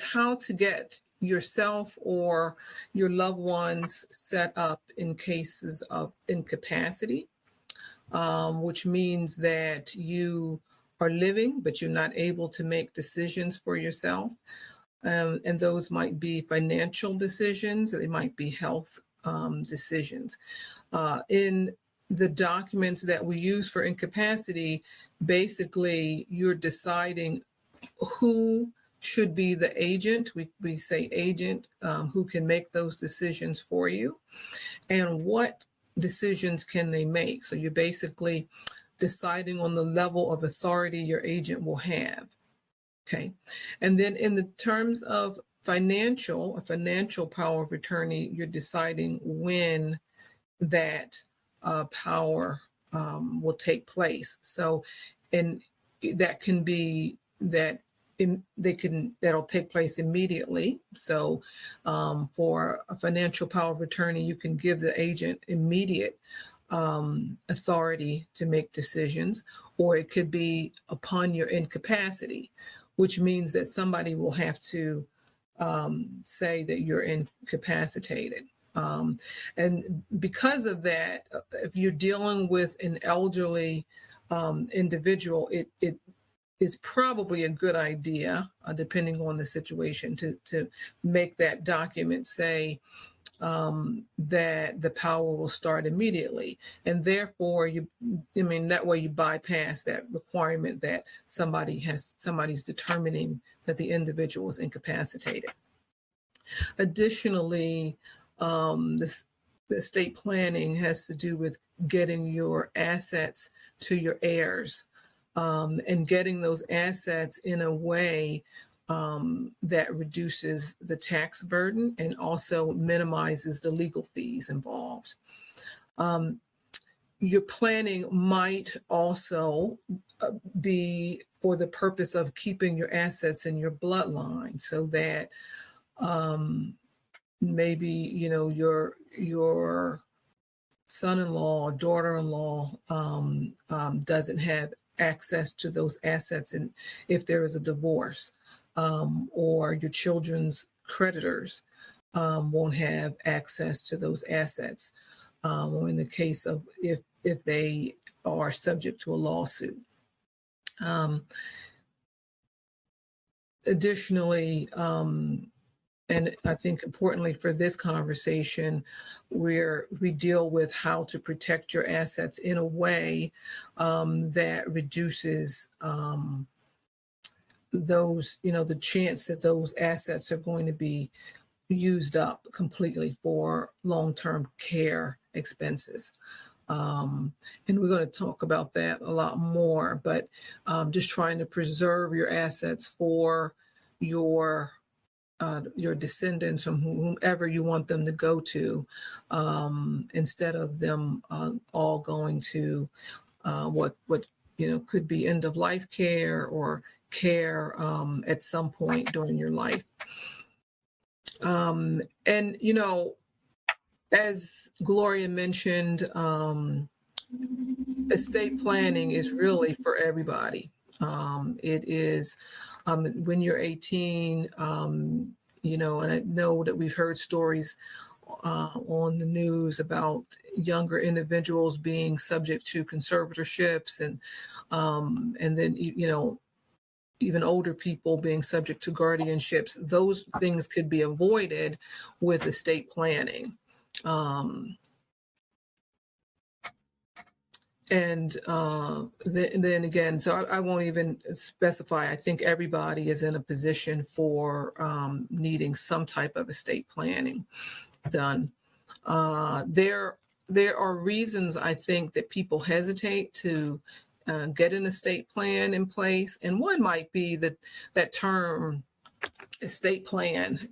how to get yourself or your loved ones set up in cases of incapacity, which means that you are living, but you're not able to make decisions for yourself. And those might be financial decisions, they might be health decisions. In the documents that we use for incapacity, basically you're deciding who should be the agent. We say agent, who can make those decisions for you, and what decisions can they make. So you're basically deciding on the level of authority your agent will have. Okay. And then in the terms of a financial power of attorney, you're deciding when that power will take place. So, and that can be that that'll take place immediately. So, for a financial power of attorney, you can give the agent immediate authority to make decisions, or it could be upon your incapacity, which means that somebody will have to say that you're incapacitated. And because of that, if you're dealing with an elderly individual, it is probably a good idea, depending on the situation, to make that document say that the power will start immediately. And therefore, that way you bypass that requirement that somebody's determining that the individual is incapacitated. Additionally, the estate planning has to do with getting your assets to your heirs, and getting those assets in a way that reduces the tax burden and also minimizes the legal fees involved. Your planning might also be for the purpose of keeping your assets in your bloodline, so that maybe your son-in-law or daughter-in-law doesn't have access to those assets, and if there is a divorce, or your children's creditors won't have access to those assets, or in the case of if they are subject to a lawsuit. Additionally, and I think importantly for this conversation, we deal with how to protect your assets in a way that reduces the chance that those assets are going to be used up completely for long-term care expenses. And we're going to talk about that a lot more, but just trying to preserve your assets for your descendants, from whomever you want them to go to, instead of them all going to what could be end of life care or care at some point during your life. And as Gloria mentioned, estate planning is really for everybody. It is when you're 18, and I know that we've heard stories on the news about younger individuals being subject to conservatorships, and then even older people being subject to guardianships. Those things could be avoided with estate planning. And then again, so I won't even specify. I think everybody is in a position for needing some type of estate planning done. There are reasons, I think, that people hesitate to get an estate plan in place, and one might be that term estate plan.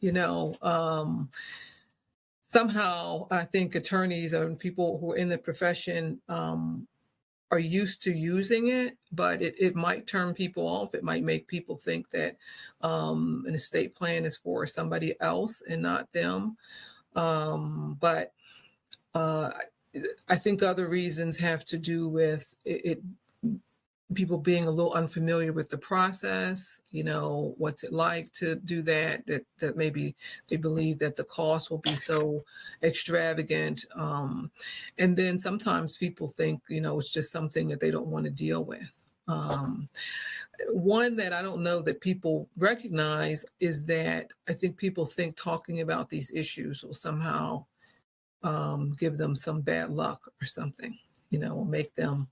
Somehow I think attorneys and people who are in the profession are used to using it, but it might turn people off. It might make people think that an estate plan is for somebody else and not them. But I think other reasons have to do with it people being a little unfamiliar with the process, what's it like to do that maybe they believe that the cost will be so extravagant. And then sometimes people think, it's just something that they don't want to deal with. One that I don't know that people recognize is that I think people think talking about these issues will somehow give them some bad luck or something, make them,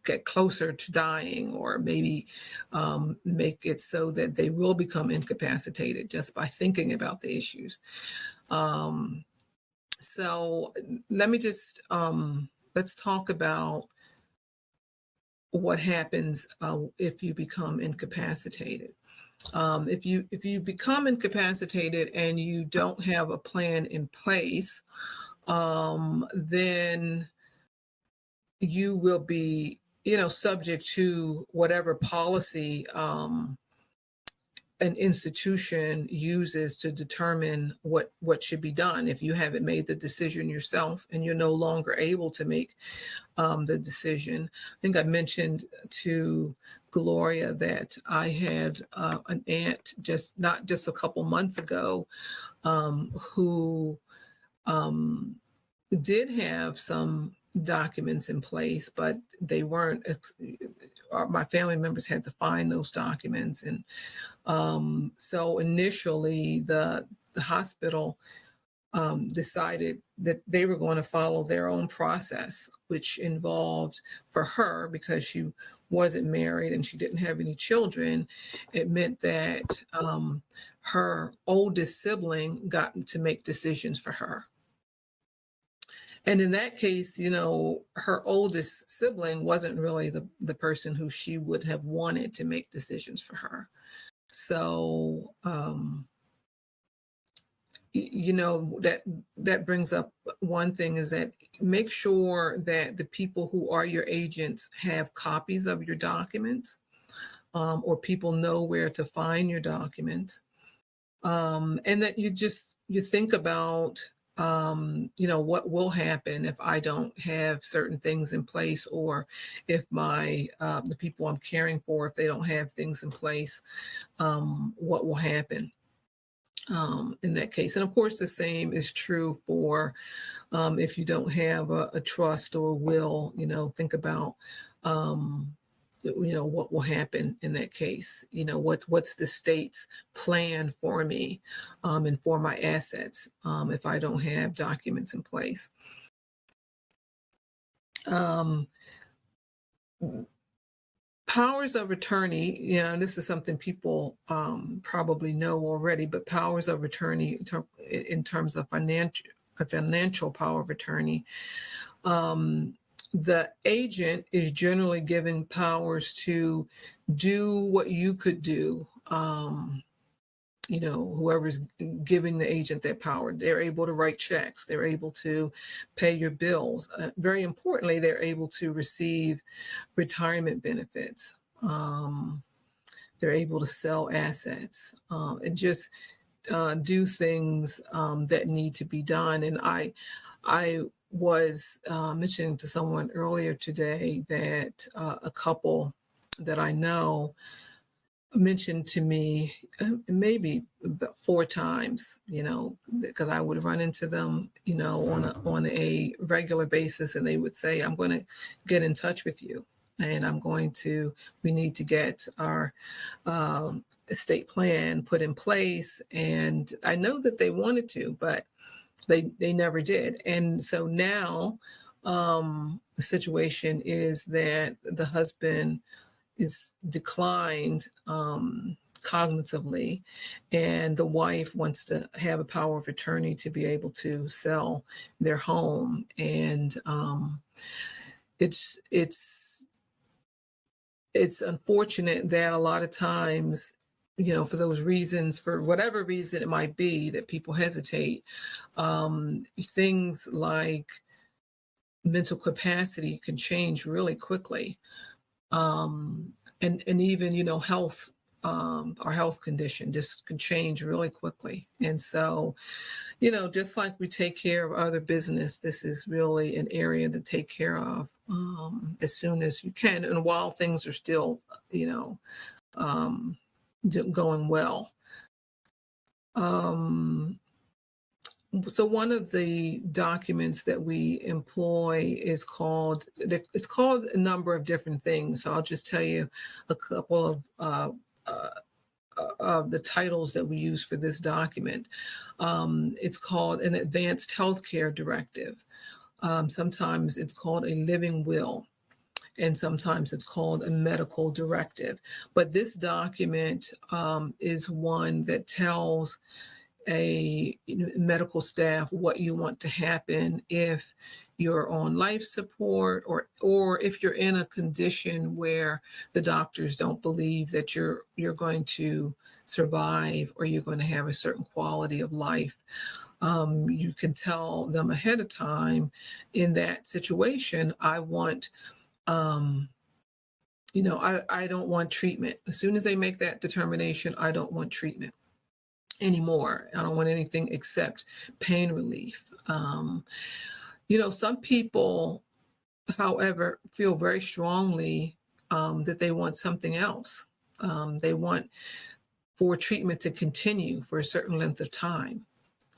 get closer to dying, or maybe make it so that they will become incapacitated just by thinking about the issues. So let me just, let's talk about what happens if you become incapacitated. If you become incapacitated and you don't have a plan in place, then you will be, subject to whatever policy an institution uses to determine what should be done. If you haven't made the decision yourself and you're no longer able to make the decision. I think I mentioned to Gloria that I had an aunt not just a couple months ago who did have some documents in place, but they weren't, my family members had to find those documents. And so initially the hospital decided that they were going to follow their own process, which involved, for her, because she wasn't married and she didn't have any children, it meant that her oldest sibling got to make decisions for her. And in that case, her oldest sibling wasn't really the person who she would have wanted to make decisions for her. So, that brings up one thing, is that make sure that the people who are your agents have copies of your documents, or people know where to find your documents, and that you think about what will happen if I don't have certain things in place, or if the people I'm caring for, if they don't have things in place, what will happen in that case. And of course, the same is true for if you don't have a trust or will, think about what will happen in that case. What's the state's plan for me and for my assets if I don't have documents in place. Powers of attorney, this is something people probably know already, but powers of attorney in terms of financial power of attorney, the agent is generally given powers to do what you could do. Whoever's giving the agent that power, they're able to write checks, they're able to pay your bills. Very importantly, they're able to receive retirement benefits. They're able to sell assets and just do things that need to be done. And I was mentioning to someone earlier today that a couple that I know mentioned to me maybe about 4 times, because I would run into them, on a regular basis, and they would say, I'm going to get in touch with you, and we need to get our estate plan put in place. And I know that they wanted to, but they never did. And so now the situation is that the husband is declined cognitively, and the wife wants to have a power of attorney to be able to sell their home. And it's unfortunate that a lot of times, for those reasons, for whatever reason it might be, that people hesitate. Things like mental capacity can change really quickly. And even, health our health condition. This can change really quickly. And so, just like we take care of other business, this is really an area to take care of as soon as you can. And while things are still, um, going well. So one of the documents that we employ it's called a number of different things. So I'll just tell you a couple of the titles that we use for this document. It's called an Advanced Healthcare Directive. Sometimes it's called a living will, and sometimes it's called a medical directive. But this document is one that tells a medical staff what you want to happen if you're on life support, or if you're in a condition where the doctors don't believe that you're going to survive or you're going to have a certain quality of life. You can tell them ahead of time, in that situation, I want I don't want treatment. As soon as they make that determination, I don't want treatment anymore. I don't want anything except pain relief. Some people, however, feel very strongly that they want something else. They want for treatment to continue for a certain length of time.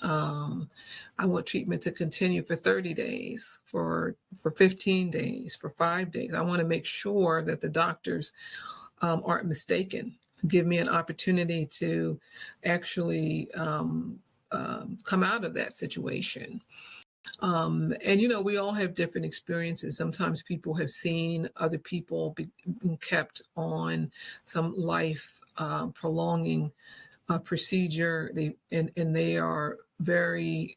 I want treatment to continue for 30 days, for 15 days, for 5 days. I want to make sure that the doctors aren't mistaken. Give me an opportunity to actually come out of that situation. And we all have different experiences. Sometimes people have seen other people being kept on some life prolonging procedure. They are very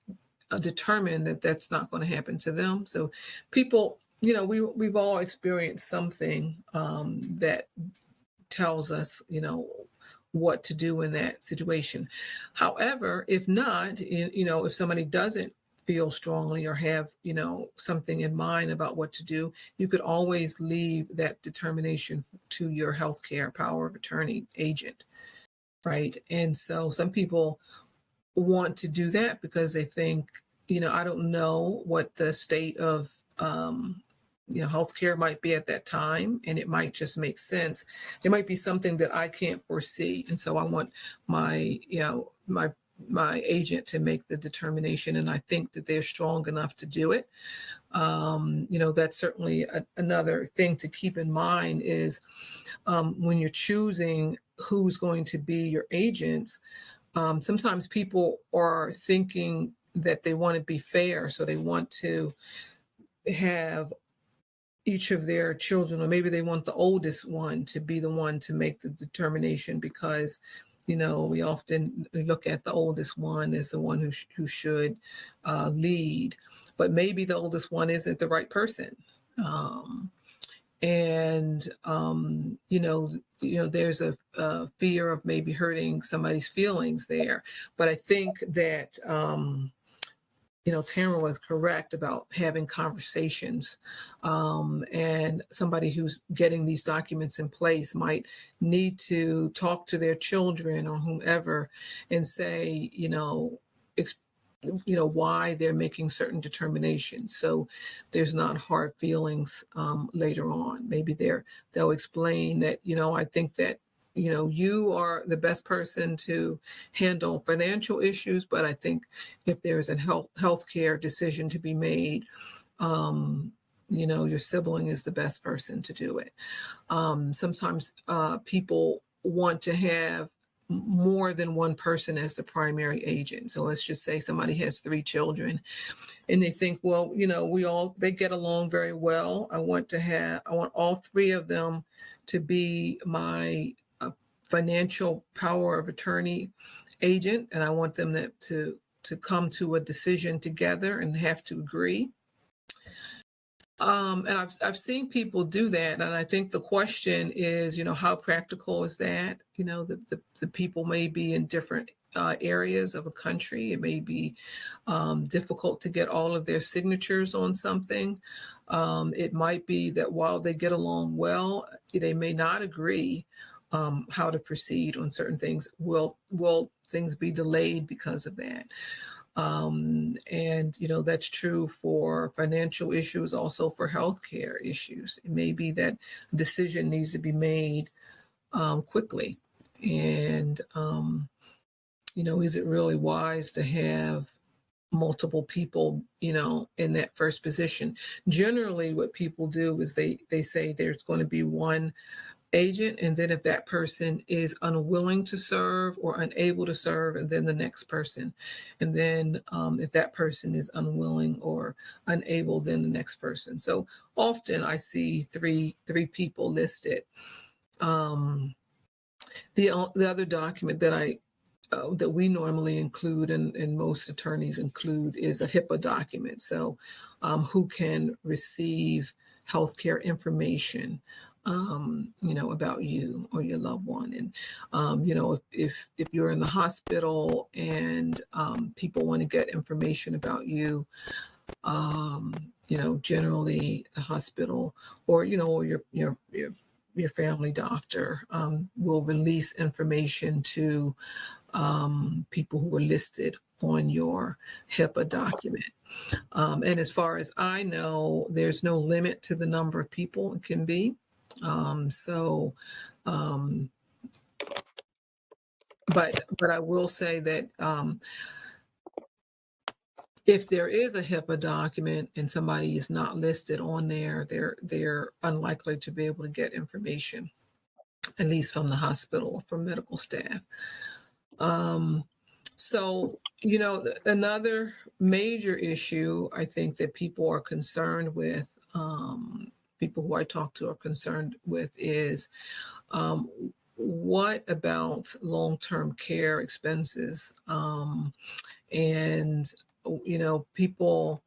determined that that's not going to happen to them. So people, we've all experienced something that tells us, what to do in that situation. However, if not, if somebody doesn't feel strongly or have, something in mind about what to do, you could always leave that determination to your healthcare power of attorney agent, right? And so some people want to do that because they think, I don't know what the state of healthcare might be at that time, and it might just make sense. There might be something that I can't foresee, and so I want my agent to make the determination, and I think that they're strong enough to do it. That's certainly another thing to keep in mind is when you're choosing who's going to be your agents. Sometimes people are thinking that they want to be fair, so they want to have each of their children, or maybe they want the oldest one to be the one to make the determination because, we often look at the oldest one as the one who should lead, but maybe the oldest one isn't the right person. There's a fear of maybe hurting somebody's feelings there. But I think that, Tamara was correct about having conversations, and somebody who's getting these documents in place might need to talk to their children or whomever and say, why they're making certain determinations. So there's not hard feelings later on. Maybe they'll explain that, I think that, you are the best person to handle financial issues, but I think if there's a healthcare decision to be made, your sibling is the best person to do it. Sometimes people want to have more than one person as the primary agent. So let's just say somebody has 3 children and they think, well, they get along very well. I want all 3 of them to be my financial power of attorney agent, and I want them to come to a decision together and have to agree. And I've seen people do that, and I think the question is, how practical is that? The people may be in different areas of the country. It may be difficult to get all of their signatures on something. It might be that while they get along well, they may not agree how to proceed on certain things. Will things be delayed because of that? And that's true for financial issues, also for healthcare issues. It may be that a decision needs to be made quickly, and is it really wise to have multiple people, in that first position? Generally, what people do is they say there's going to be one agent, and then if that person is unwilling to serve or unable to serve, and then the next person, and then if that person is unwilling or unable, then the next person. So often I see three people listed. The other document that we normally include, and most attorneys include, is a HIPAA document. So who can receive healthcare information about you or your loved one. And if you're in the hospital and people want to get information about you, generally the hospital or your family doctor will release information to people who are listed on your HIPAA document. And as far as I know, there's no limit to the number of people it can be. But I will say that if there is a HIPAA document and somebody is not listed on there, they're unlikely to be able to get information, at least from the hospital or from medical staff. So, another major issue I think that people are concerned with, people who I talk to are concerned with, is what about long-term care expenses? And, people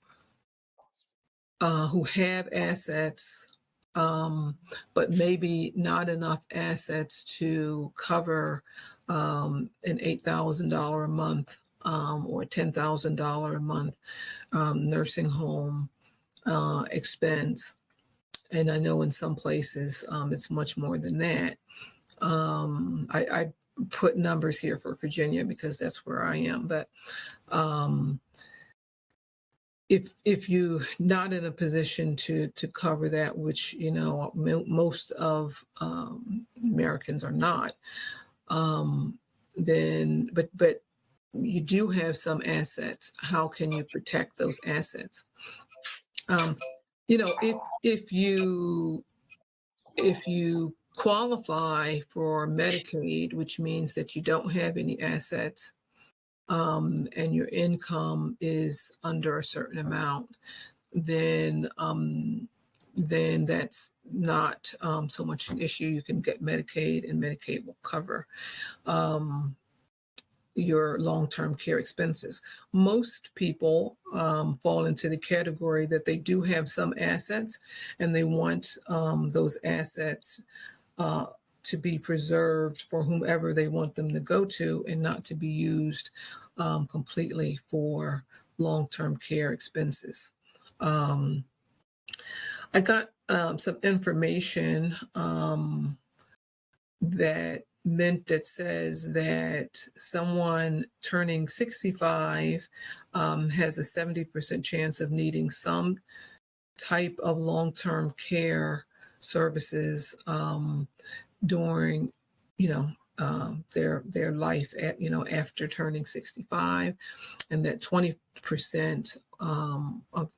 who have assets, but maybe not enough assets to cover an $8,000 a month or $10,000 a month nursing home expense. And I know in some places it's much more than that. I put numbers here for Virginia because that's where I am. But if you're not in a position to cover that, which most of Americans are not, then but you do have some assets. How can you protect those assets? If you qualify for Medicaid, which means that you don't have any assets, and your income is under a certain amount, then that's not so much an issue. You can get Medicaid, and Medicaid will cover your long-term care expenses. Most people fall into the category that they do have some assets, and they want those assets to be preserved for whomever they want them to go to, and not to be used completely for long-term care expenses. I got some information that says that someone turning 65 has a 70% chance of needing some type of long-term care services during their life after turning 65, and that 20% of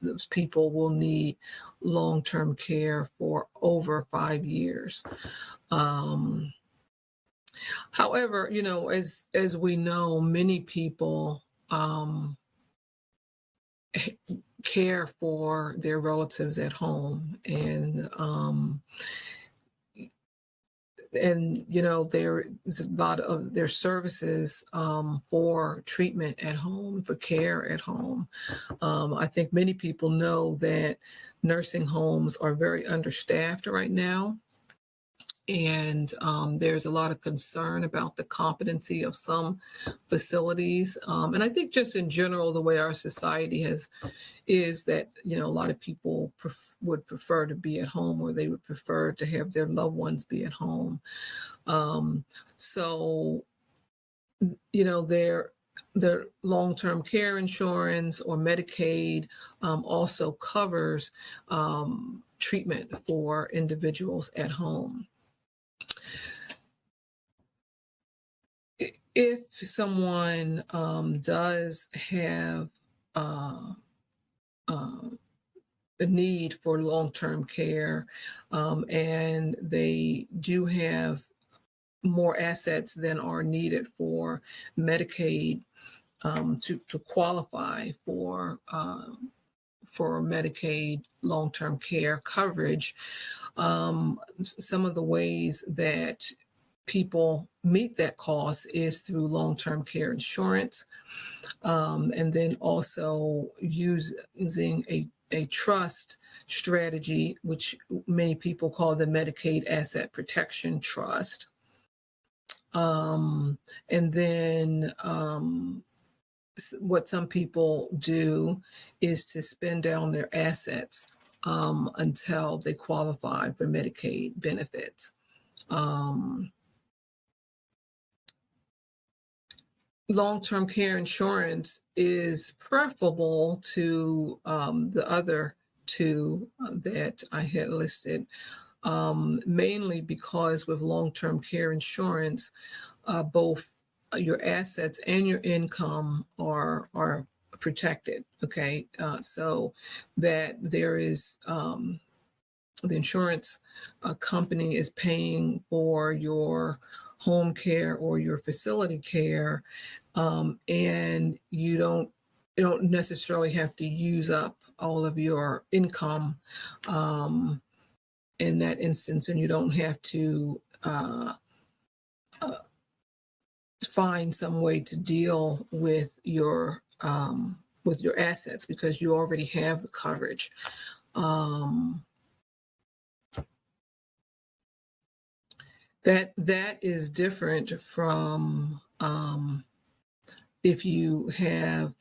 those people will need long-term care for over 5 years. However, as we know, many people care for their relatives at home, and there is a lot of their services for treatment at home, for care at home. I think many people know that nursing homes are very understaffed right now, And there's a lot of concern about the competency of some facilities. And I think just in general, the way our society is that, a lot of people would prefer to be at home, or they would prefer to have their loved ones be at home. So, the long-term care insurance or Medicaid also covers treatment for individuals at home. If someone does have a need for long-term care, and they do have more assets than are needed for Medicaid to qualify for Medicaid long-term care coverage, some of the ways that people meet that cost is through long-term care insurance, and then also using a trust strategy, which many people call the Medicaid Asset Protection Trust. And then what some people do is to spend down their assets until they qualify for Medicaid benefits. Long-term care insurance is preferable to the other two that I had listed, mainly because with long-term care insurance, both your assets and your income are protected. Okay, so that there is the insurance company is paying for your home care or your facility care, and you don't necessarily have to use up all of your income in that instance, and you don't have to find some way to deal with your assets because you already have the coverage. That is different from if you have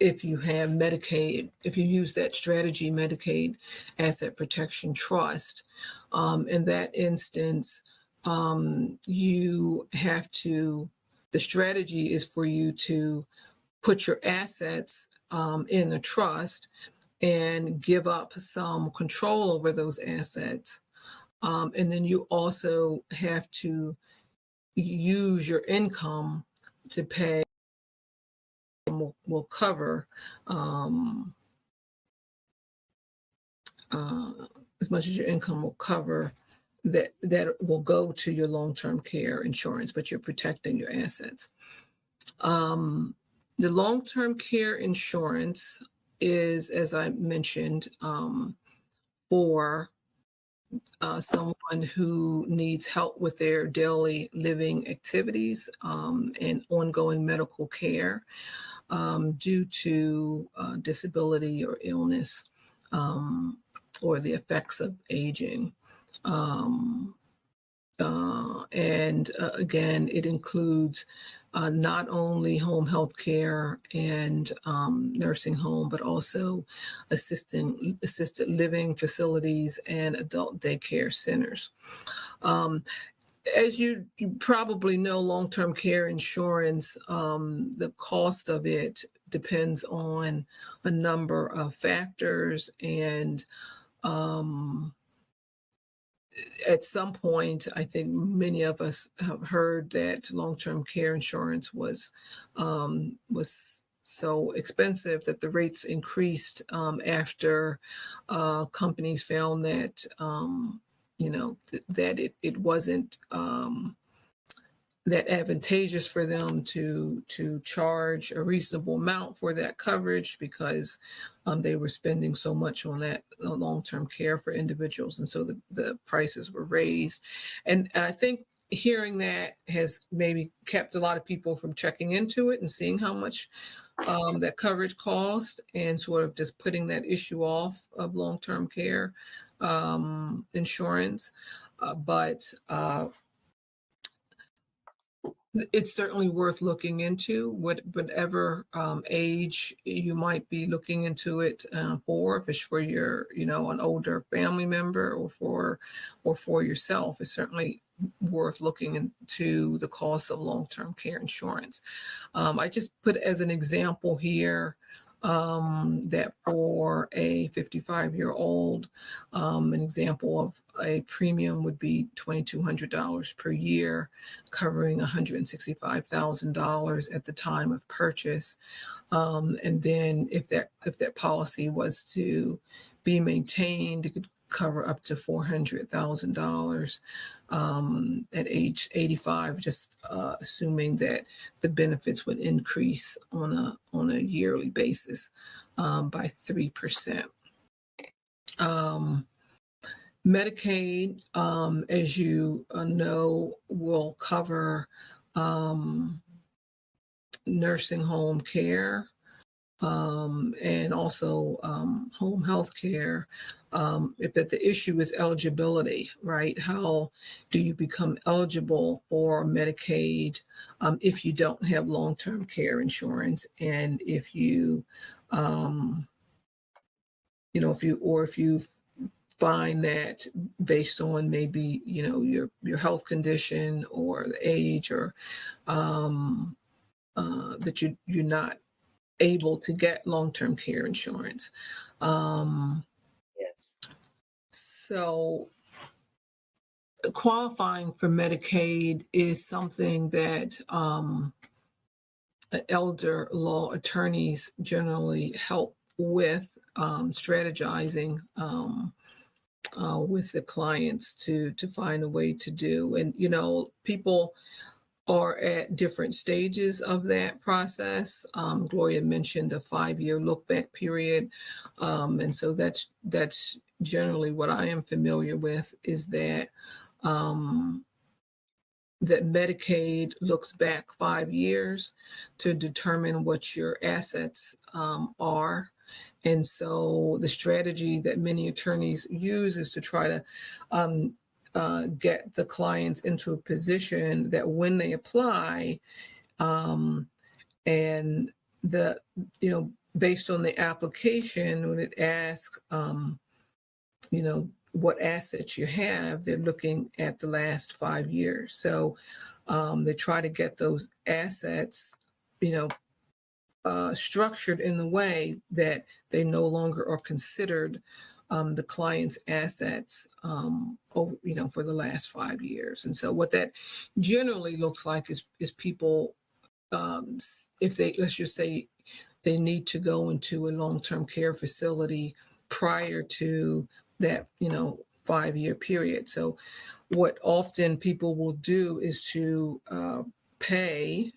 Medicaid, if you use that strategy, Medicaid Asset Protection Trust. In that instance, you have to, the strategy is for you to put your assets in the trust and give up some control over those assets. And then you also have to use your income to pay, will cover as much as your income will cover that will go to your long-term care insurance, but you're protecting your assets. The long-term care insurance is, as I mentioned, for someone who needs help with their daily living activities and ongoing medical care due to disability or illness or the effects of aging. And again, it includes not only home health care and nursing home, but also assisted living facilities and adult daycare centers. As you probably know, long-term care insurance, the cost of it depends on a number of factors, and at some point, I think many of us have heard that long-term care insurance was so expensive that the rates increased after companies found that that it wasn't that advantageous for them to charge a reasonable amount for that coverage because they were spending so much on that long-term care for individuals, and so the prices were raised. And I think hearing that has maybe kept a lot of people from checking into it and seeing how much that coverage cost, and sort of just putting that issue off of long-term care insurance. but it's certainly worth looking into, whatever age you might be looking into it for. If it's for your, an older family member, or for yourself, it's certainly worth looking into the cost of long-term care insurance. I just put as an example here that for a 55-year-old, an example of a premium would be $2,200 per year, covering $165,000 at the time of purchase. And then if that policy was to be maintained, it could cover up to $400,000 at age 85, just assuming that the benefits would increase on a yearly basis by 3%. Medicaid, as you know, will cover nursing home care, and also home health care. But the issue is eligibility, right? How do you become eligible for Medicaid if you don't have long-term care insurance, and if you, if you find that based on maybe your health condition or the age, or that you're not able to get long-term care insurance. Yes. So qualifying for Medicaid is something that elder law attorneys generally help with, strategizing with the clients to find a way to do. And, people are at different stages of that process. Gloria mentioned a 5-year look back period. And so that's generally what I am familiar with, is that that Medicaid looks back 5 years to determine what your assets are. And so the strategy that many attorneys use is to try to get the clients into a position that when they apply, and based on the application, when it asks, what assets you have, they're looking at the last 5 years. So they try to get those assets, structured in the way that they no longer are considered the client's assets for the last 5 years. And so what that generally looks like is people, if they, let's just say, they need to go into a long-term care facility prior to that 5-year period. So what often people will do is to pay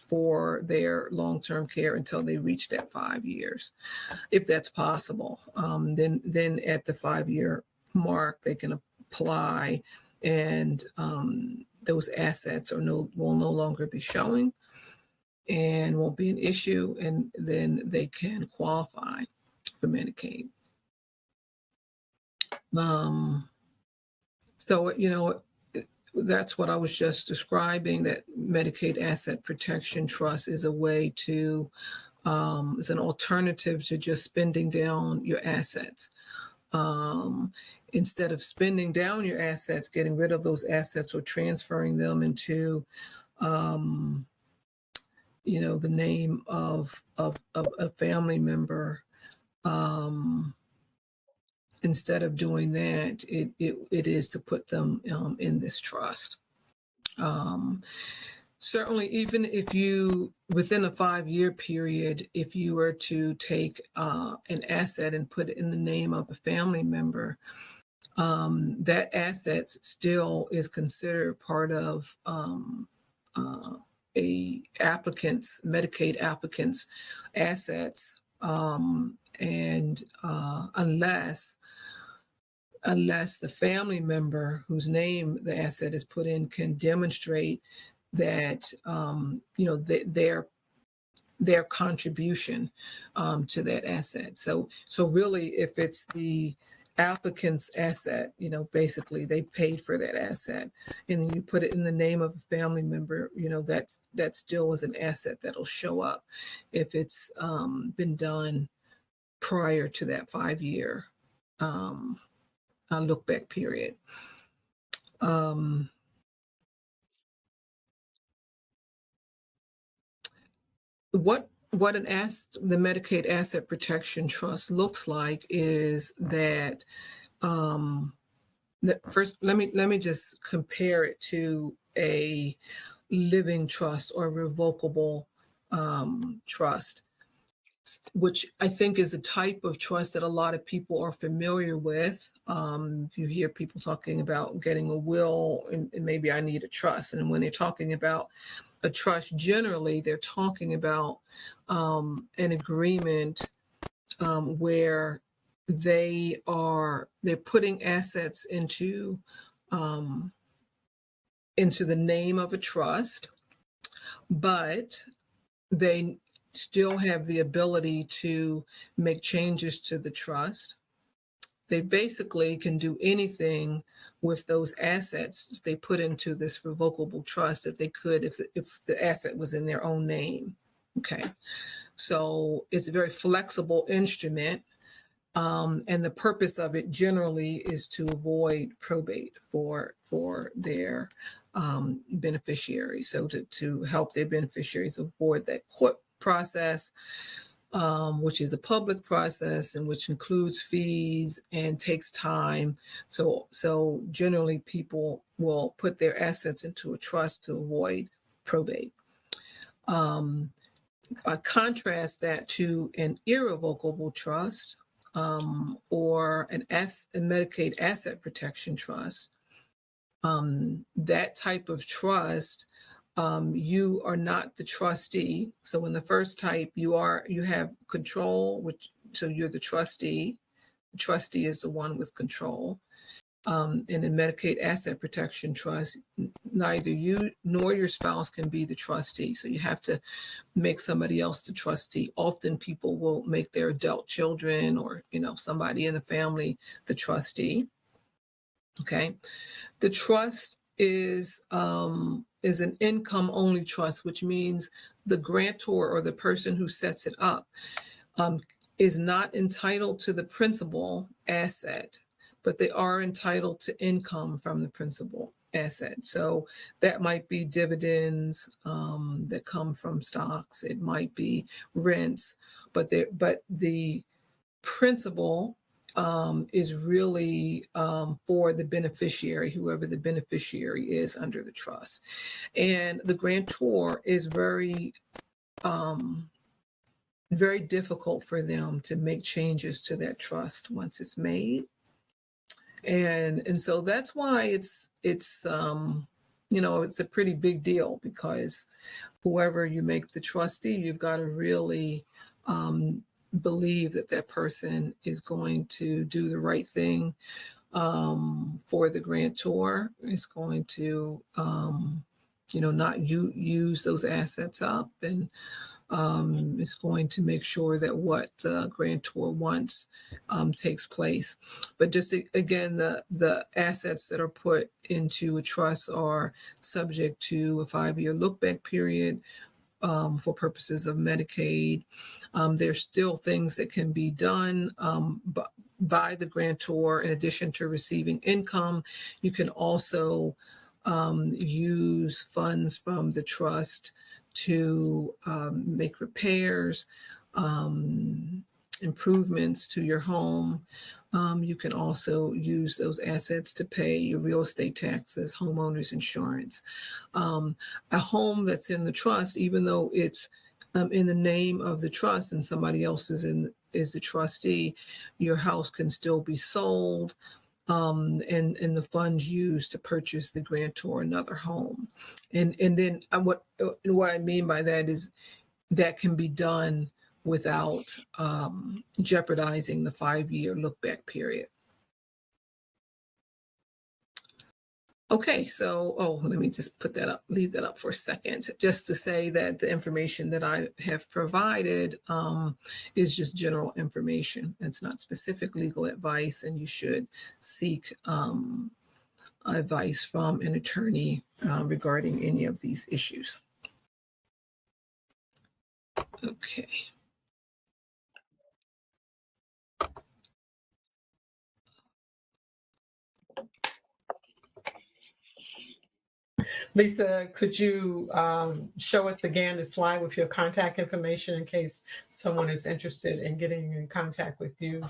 for their long-term care until they reach that 5 years, if that's possible. Then at the 5-year mark, they can apply, and those assets will no longer be showing and won't be an issue, and then they can qualify for Medicaid. So, that's what I was just describing, that Medicaid Asset Protection Trust is a way to, is an alternative to just spending down your assets. Instead of spending down your assets, getting rid of those assets or transferring them into, the name of a family member, instead of doing that, it is to put them in this trust. Certainly, even if you, within a 5-year period, if you were to take an asset and put it in the name of a family member, that asset still is considered part of a Medicaid applicant's assets, and unless the family member whose name the asset is put in can demonstrate that their contribution to that asset. So really, if it's the applicant's asset. Basically they paid for that asset, and then you put it in the name of a family member. That still is an asset that'll show up if it's been done prior to that 5-year look back period. What the Medicaid Asset Protection Trust looks like is that first let me just compare it to a living trust or revocable trust, which I think is a type of trust that a lot of people are familiar with. If you hear people talking about getting a will and maybe I need a trust, and when they're talking about a trust, generally they're talking about an agreement where they're putting assets into the name of a trust, but they still have the ability to make changes to the trust. They basically can do anything with those assets they put into this revocable trust that they could if the asset was in their own name. Okay, so it's a very flexible instrument, and the purpose of it generally is to avoid probate for their beneficiaries. So to help their beneficiaries avoid that court process, which is a public process and which includes fees and takes time. So generally people will put their assets into a trust to avoid probate. I contrast that to an irrevocable trust or a Medicaid Asset Protection Trust. That type of trust, you are not the trustee. So in the first type, you have control, so you're the trustee. The trustee is the one with control. And in Medicaid Asset Protection Trust, neither you nor your spouse can be the trustee. So you have to make somebody else the trustee. Often people will make their adult children or somebody in the family the trustee. Okay, the trust is an income-only trust, which means the grantor or the person who sets it up is not entitled to the principal asset, but they are entitled to income from the principal asset. So that might be dividends that come from stocks. It might be rents, but the principal is really for the beneficiary, whoever the beneficiary is under the trust. And the grantor is very difficult for them to make changes to that trust once it's made. And so that's why it's a pretty big deal, because whoever you make the trustee, you've got to really believe that person is going to do the right thing for the grantor, is going to not use those assets up, and is going to make sure that what the grantor wants takes place. But just again, the assets that are put into a trust are subject to a 5-year look-back period for purposes of Medicaid. There's still things that can be done by the grantor in addition to receiving income. You can also use funds from the trust to make repairs, improvements to your home. You can also use those assets to pay your real estate taxes, homeowners insurance. A home that's in the trust, even though it's in the name of the trust and somebody else is the trustee, your house can still be sold, and the funds used to purchase the grantor another home. And then what I mean by that is that can be done without jeopardizing the 5-year look-back period. Okay, so, let me just put that up, leave that up for a second, just to say that the information that I have provided is just general information. It's not specific legal advice, and you should seek advice from an attorney regarding any of these issues. Okay. Lisa, could you show us again the slide with your contact information in case someone is interested in getting in contact with you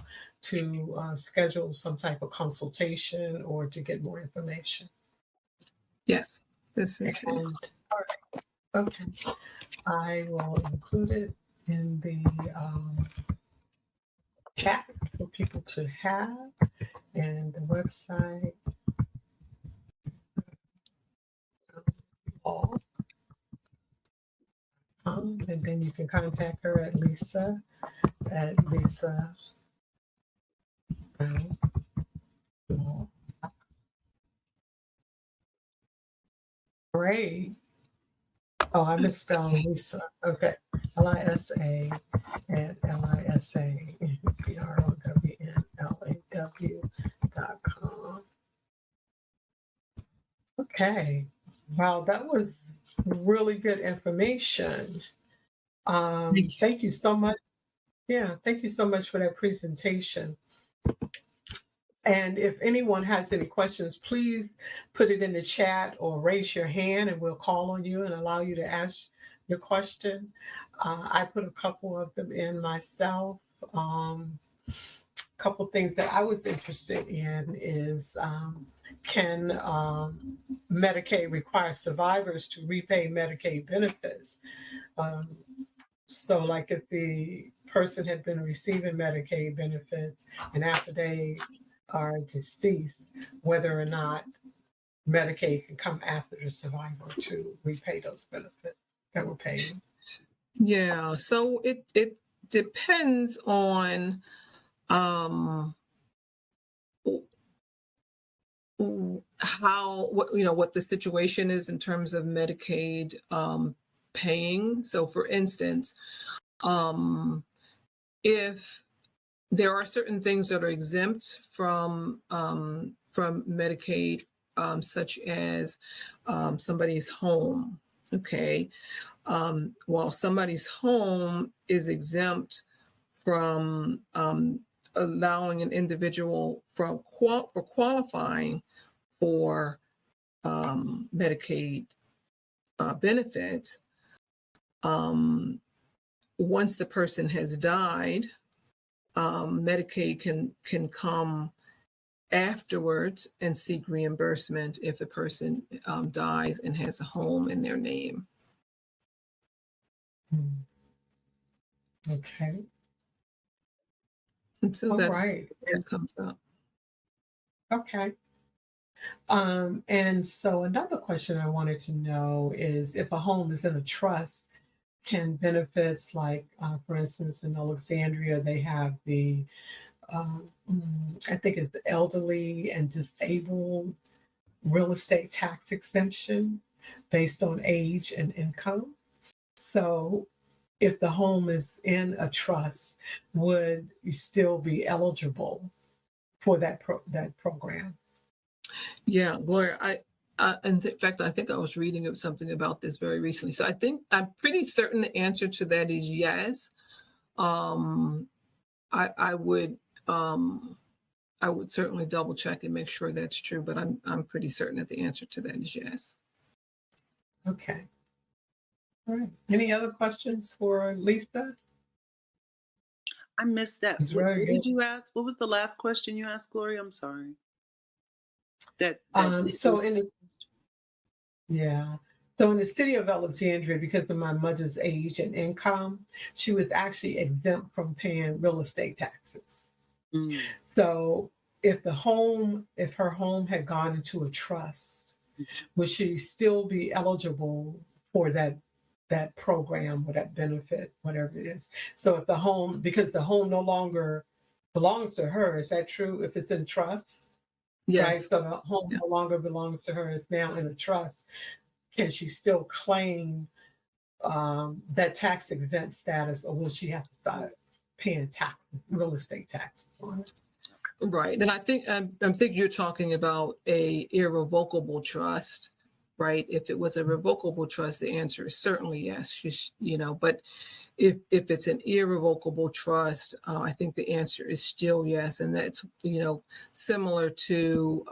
to schedule some type of consultation or to get more information? Yes, this is it. And, all right, okay. I will include it in the chat for people to have, and the website. And then you can contact her at Lisa Great. Oh, I misspelled Lisa. Okay. Lisa at lisaprownlaw.com. Okay. Wow, that was really good information. Thank you so much. Yeah, thank you so much for that presentation. And if anyone has any questions, please put it in the chat or raise your hand and we'll call on you and allow you to ask your question. I put a couple of them in myself. Couple things that I was interested in is can Medicaid require survivors to repay Medicaid benefits? So like if the person had been receiving Medicaid benefits and after they are deceased, whether or not Medicaid can come after the survivor to repay those benefits that were paid. Yeah, so it depends on what the situation is in terms of Medicaid paying. So for instance, if there are certain things that are exempt from Medicaid, such as somebody's home. Okay, while somebody's home is exempt from allowing an individual for qualifying for Medicaid benefits, once the person has died, Medicaid can come afterwards and seek reimbursement if a person dies and has a home in their name. Okay. And so All that's right. what comes up. Okay. And so another question I wanted to know is if a home is in a trust, can benefits like, for instance, in Alexandria, they have the, I think it's the elderly and disabled real estate tax exemption based on age and income. So if the home is in a trust, would you still be eligible for that program? Yeah, Gloria, in fact, I think I was reading something about this very recently. So I'm pretty certain the answer to that is yes. I would certainly double check and make sure that's true, but I'm pretty certain that the answer to that is yes. Okay. All right. Any other questions for Lisa? I missed that. What did you ask? What was the last question you asked, Gloria? I'm sorry. So in the city of Alexandria, because of my mother's age and income, she was actually exempt from paying real estate taxes. So if her home had gone into a trust, would she still be eligible for that program or that benefit, whatever it is? So if because the home no longer belongs to her, is that true if it's in trust? right? Yes. So the home Yeah. no longer belongs to her, it's now in a trust. Can she still claim that tax exempt status, or will she have to start paying taxes, real estate taxes on it? Right. And I think I'm thinking you're talking about a irrevocable trust, right? If it was a revocable trust, the answer is certainly yes. But if it's an irrevocable trust, I think the answer is still yes. And that's, similar to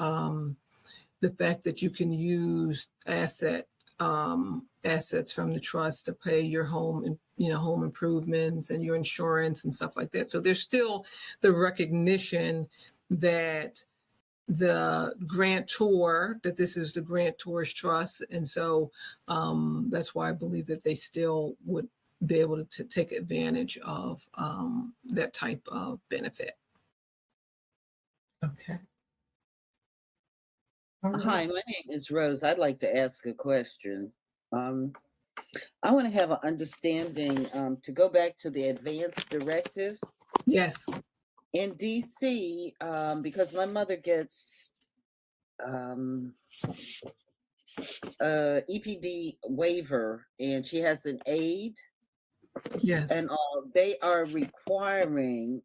the fact that you can use assets from the trust to pay your home improvements and your insurance and stuff like that. So there's still the recognition that that this is the grantor's trust. And so that's why I believe that they still would be able to take advantage of that type of benefit. Okay. All right. Hi, my name is Rose. I'd like to ask a question. I want to have an understanding to go back to the advance directive Yes. in DC, because my mother gets EPD waiver and she has an aide, Yes. and they are requiring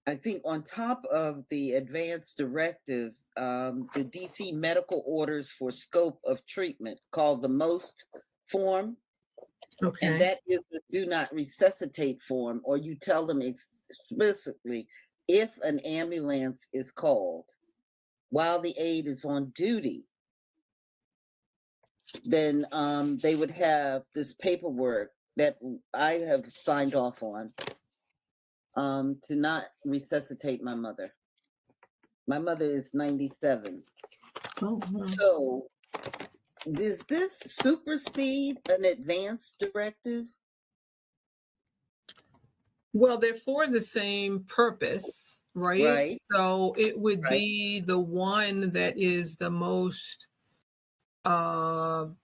I think on top of the advanced directive, the DC medical orders for scope of treatment called the MOST form. Okay. And that is the do not resuscitate form, or you tell them explicitly if an ambulance is called while the aide is on duty, then they would have this paperwork that I have signed off on to not resuscitate my mother. My mother is 97. Oh, wow. So does this supersede an advance directive? Well, they're for the same purpose, right? Right. So it would Right. be the one that is the most current,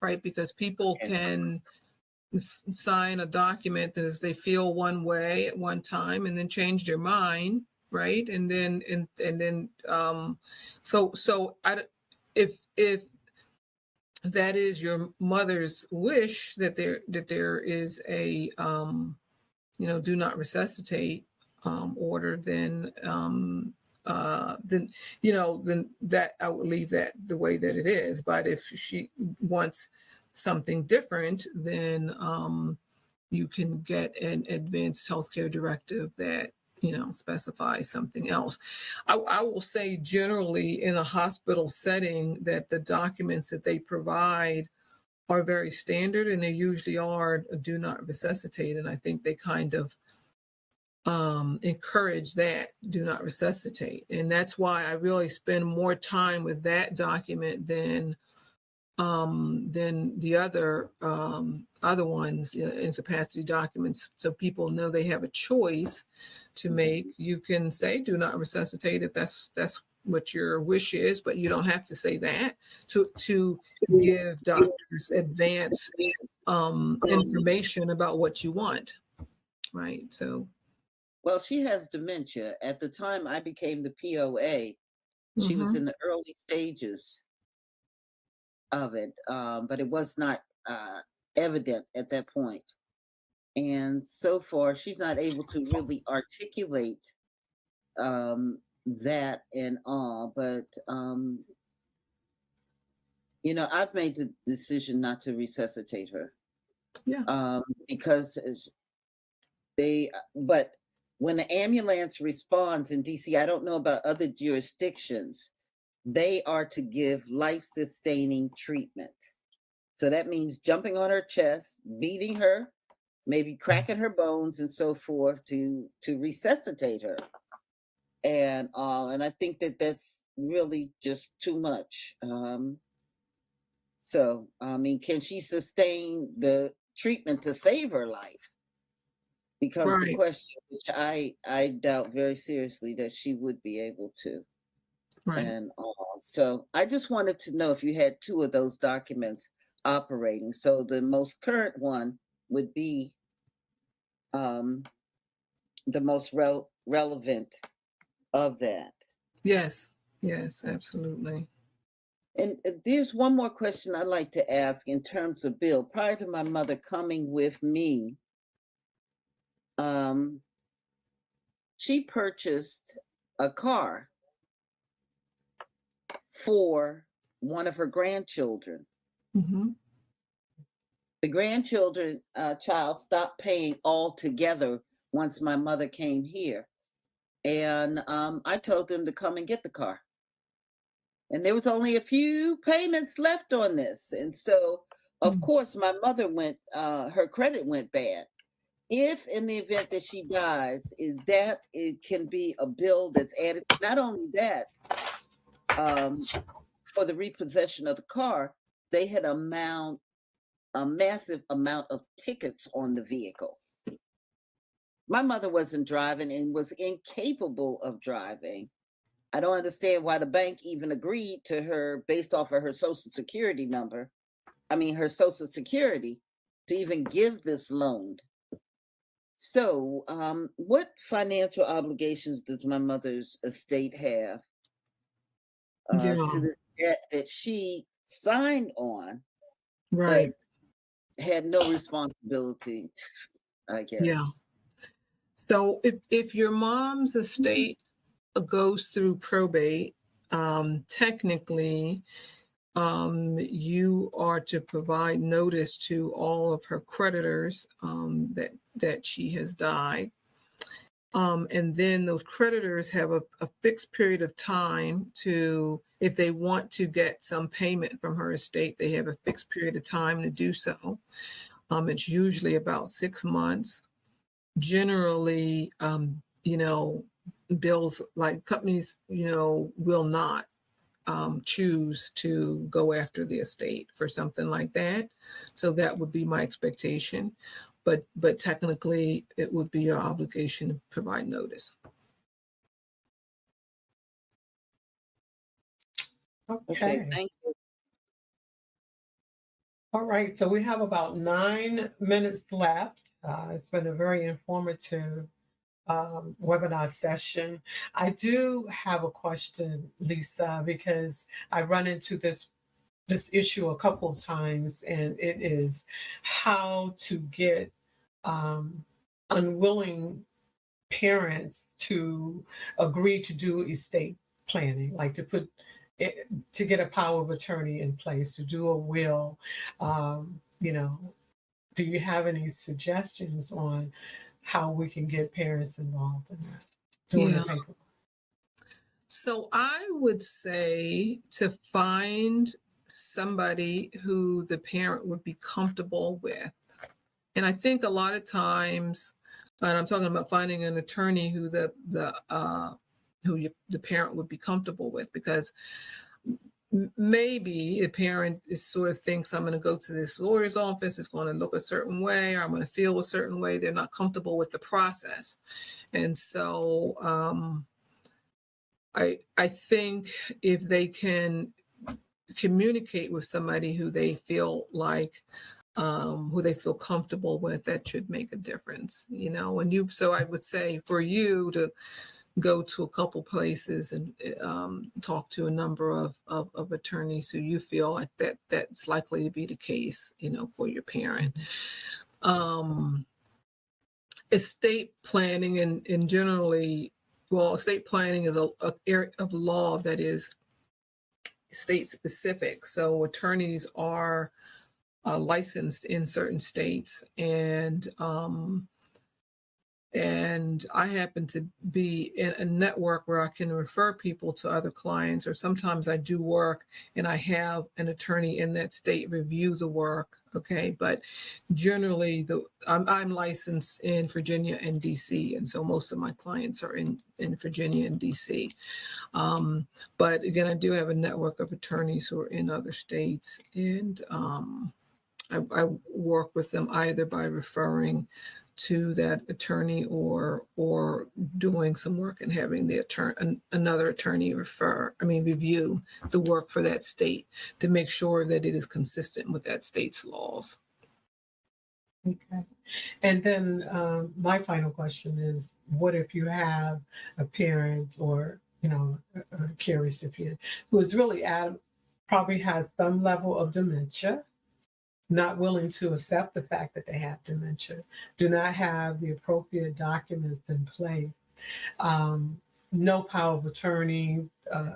right? Because people Okay. can sign a document that is they feel one way at one time and then change their mind, right? And then if that is your mother's wish that there is a do not resuscitate order, then that I would leave that the way that it is. But if she wants something different, then you can get an advanced healthcare directive that specifies something else. I will say generally in a hospital setting that the documents that they provide are very standard, and they usually are do not resuscitate. And I think they kind of encourage that do not resuscitate. And that's why I really spend more time with that document than the other ones, incapacity documents. So people know they have a choice to make. You can say do not resuscitate if that's what your wish is, but you don't have to say that to give doctors advance information about what you want, right? So Well, she has dementia. At the time I became the POA, she was in the early stages of it, but it was not evident at that point. And so far, she's not able to really articulate that and all. But I've made the decision not to resuscitate her. Yeah. Because but when the ambulance responds in DC, I don't know about other jurisdictions, they are to give life-sustaining treatment. So that means jumping on her chest, beating her, maybe cracking her bones and so forth to resuscitate her. And I think that that's really just too much. So, I mean, can she sustain the treatment to save her life? Becomes the question, which I doubt very seriously that she would be able to. Right. And so I just wanted to know if you had two of those documents operating. So the most current one would be the most relevant of that. Yes, yes, absolutely. And there's one more question I'd like to ask in terms of bill. Prior to my mother coming with me, she purchased a car for one of her grandchildren. Hmm. The grandchildren child stopped paying altogether once my mother came here. And I told them to come and get the car. And there was only a few payments left on this. And so, of course, my mother her credit went bad. If in the event that she dies, it can be a bill that's added. Not only that, for the repossession of the car, they had a massive amount of tickets on the vehicles. My mother wasn't driving and was incapable of driving. I don't understand why the bank even agreed to her based off of her social security number. Her social security to even give this loan. So, what financial obligations does my mother's estate have Yeah, to this debt that she signed on, right. but had no responsibility, I Yeah. guess? So if your mom's estate goes through probate, technically, you are to provide notice to all of her creditors that she has died. And then those creditors have a fixed period of time to, if they want to get some payment from her estate, they have a fixed period of time to do so. It's usually about 6 months. Generally, bills like companies, will not choose to go after the estate for something like that. So that would be my expectation. But technically, it would be your obligation to provide notice. Okay, Okay. thank you. All right. So we have about 9 minutes left. It's been a very informative webinar session. I do have a question, Lisa, because I run into this issue a couple of times, and it is how to get unwilling parents to agree to do estate planning, like to put it, to get a power of attorney in place, to do a will. You know, do you have any suggestions on how we can get parents involved in that, doing the Yeah. paperwork? So I would say to find somebody who the parent would be comfortable with. And I think a lot of times, and I'm talking about finding an attorney who the parent would be comfortable with, because maybe the parent is sort of thinks, I'm going to go to this lawyer's office, it's going to look a certain way, or I'm going to feel a certain way. They're not comfortable with the process. And so I think if they can communicate with somebody who they feel like who they feel comfortable with, that should make a difference, and so I would say for you to go to a couple places and talk to a number of attorneys who you feel like that's likely to be the case, for your parent. Estate planning and generally, well, estate planning is a area of law that is state specific. So attorneys are licensed in certain states, and I happen to be in a network where I can refer people to other clients, or sometimes I do work and I have an attorney in that state review the work. Okay, but generally, I'm licensed in Virginia and DC, and so most of my clients are in Virginia and DC. But again, I do have a network of attorneys who are in other states, and I work with them either by referring to that attorney or doing some work and having the another attorney review the work for that state to make sure that it is consistent with that state's laws. Okay. And then my final question is, what if you have a parent or, a care recipient who is really probably has some level of dementia, not willing to accept the fact that they have dementia, do not have the appropriate documents in place, no power of attorney,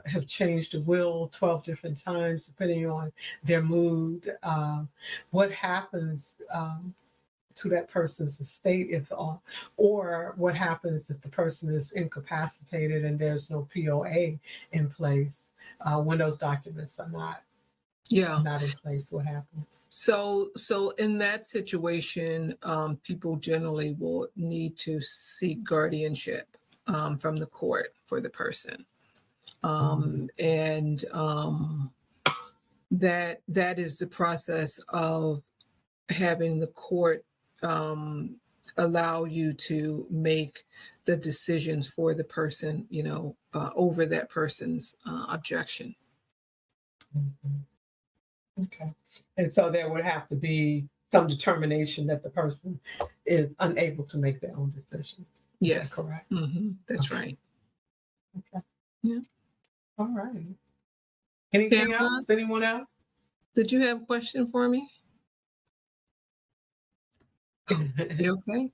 have changed the will 12 different times depending on their mood. What happens to that person's estate or what happens if the person is incapacitated and there's no POA in place when those documents are not in place? What happens? So in that situation, people generally will need to seek guardianship from the court for the person. And that is the process of having the court allow you to make the decisions for the person, over that person's objection. Okay. And so there would have to be some determination that the person is unable to make their own decisions. Yes. Is that correct? That's right. Okay. Yeah. All right. Anything Tamara, else? Anyone else? Did you have a question for me? You okay?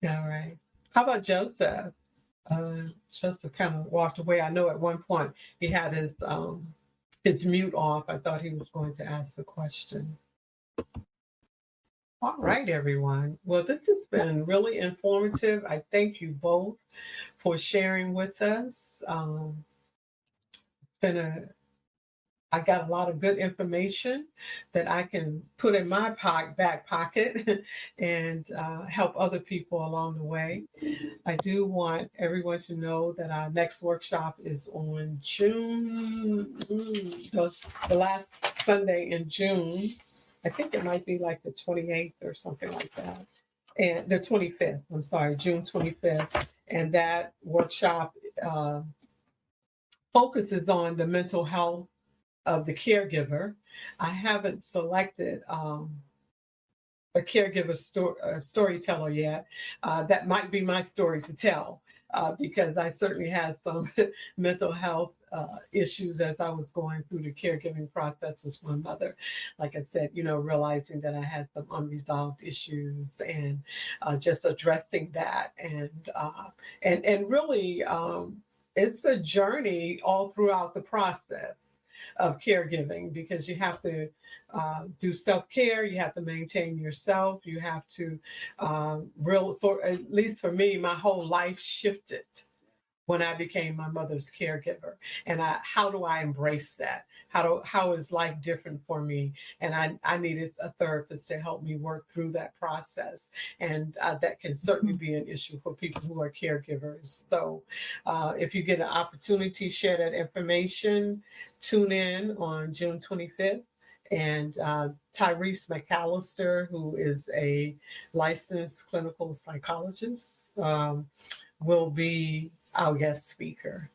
All right. How about Joseph? Joseph kind of walked away. I know at one point he had his mute off. I thought he was going to ask the question. All right, everyone. Well, this has been really informative. I thank you both for sharing with us. I got a lot of good information that I can put in my back pocket and help other people along the way. I do want everyone to know that our next workshop is on June, the last Sunday in June. I think it might be like the 28th or something like that. And the 25th, I'm sorry, June 25th. And that workshop focuses on the mental health of the caregiver. I haven't selected a caregiver storyteller yet. That might be my story to tell because I certainly had some mental health issues as I was going through the caregiving process with my mother. Like I said, realizing that I had some unresolved issues and just addressing that and really it's a journey all throughout the process of caregiving because you have to do self-care, you have to maintain yourself, you have to at least for me, my whole life shifted when I became my mother's caregiver. And how do I embrace that? How is life different for me? And I needed a therapist to help me work through that process. And that can certainly be an issue for people who are caregivers. So if you get an opportunity, share that information, tune in on June 25th. And Tyrese McAllister, who is a licensed clinical psychologist, will be our guest speaker.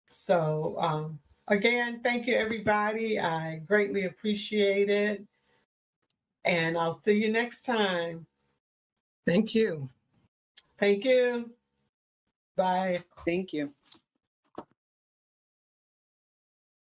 So again, thank you, everybody. I greatly appreciate it. And I'll see you next time. Thank you. Thank you. Bye. Thank you.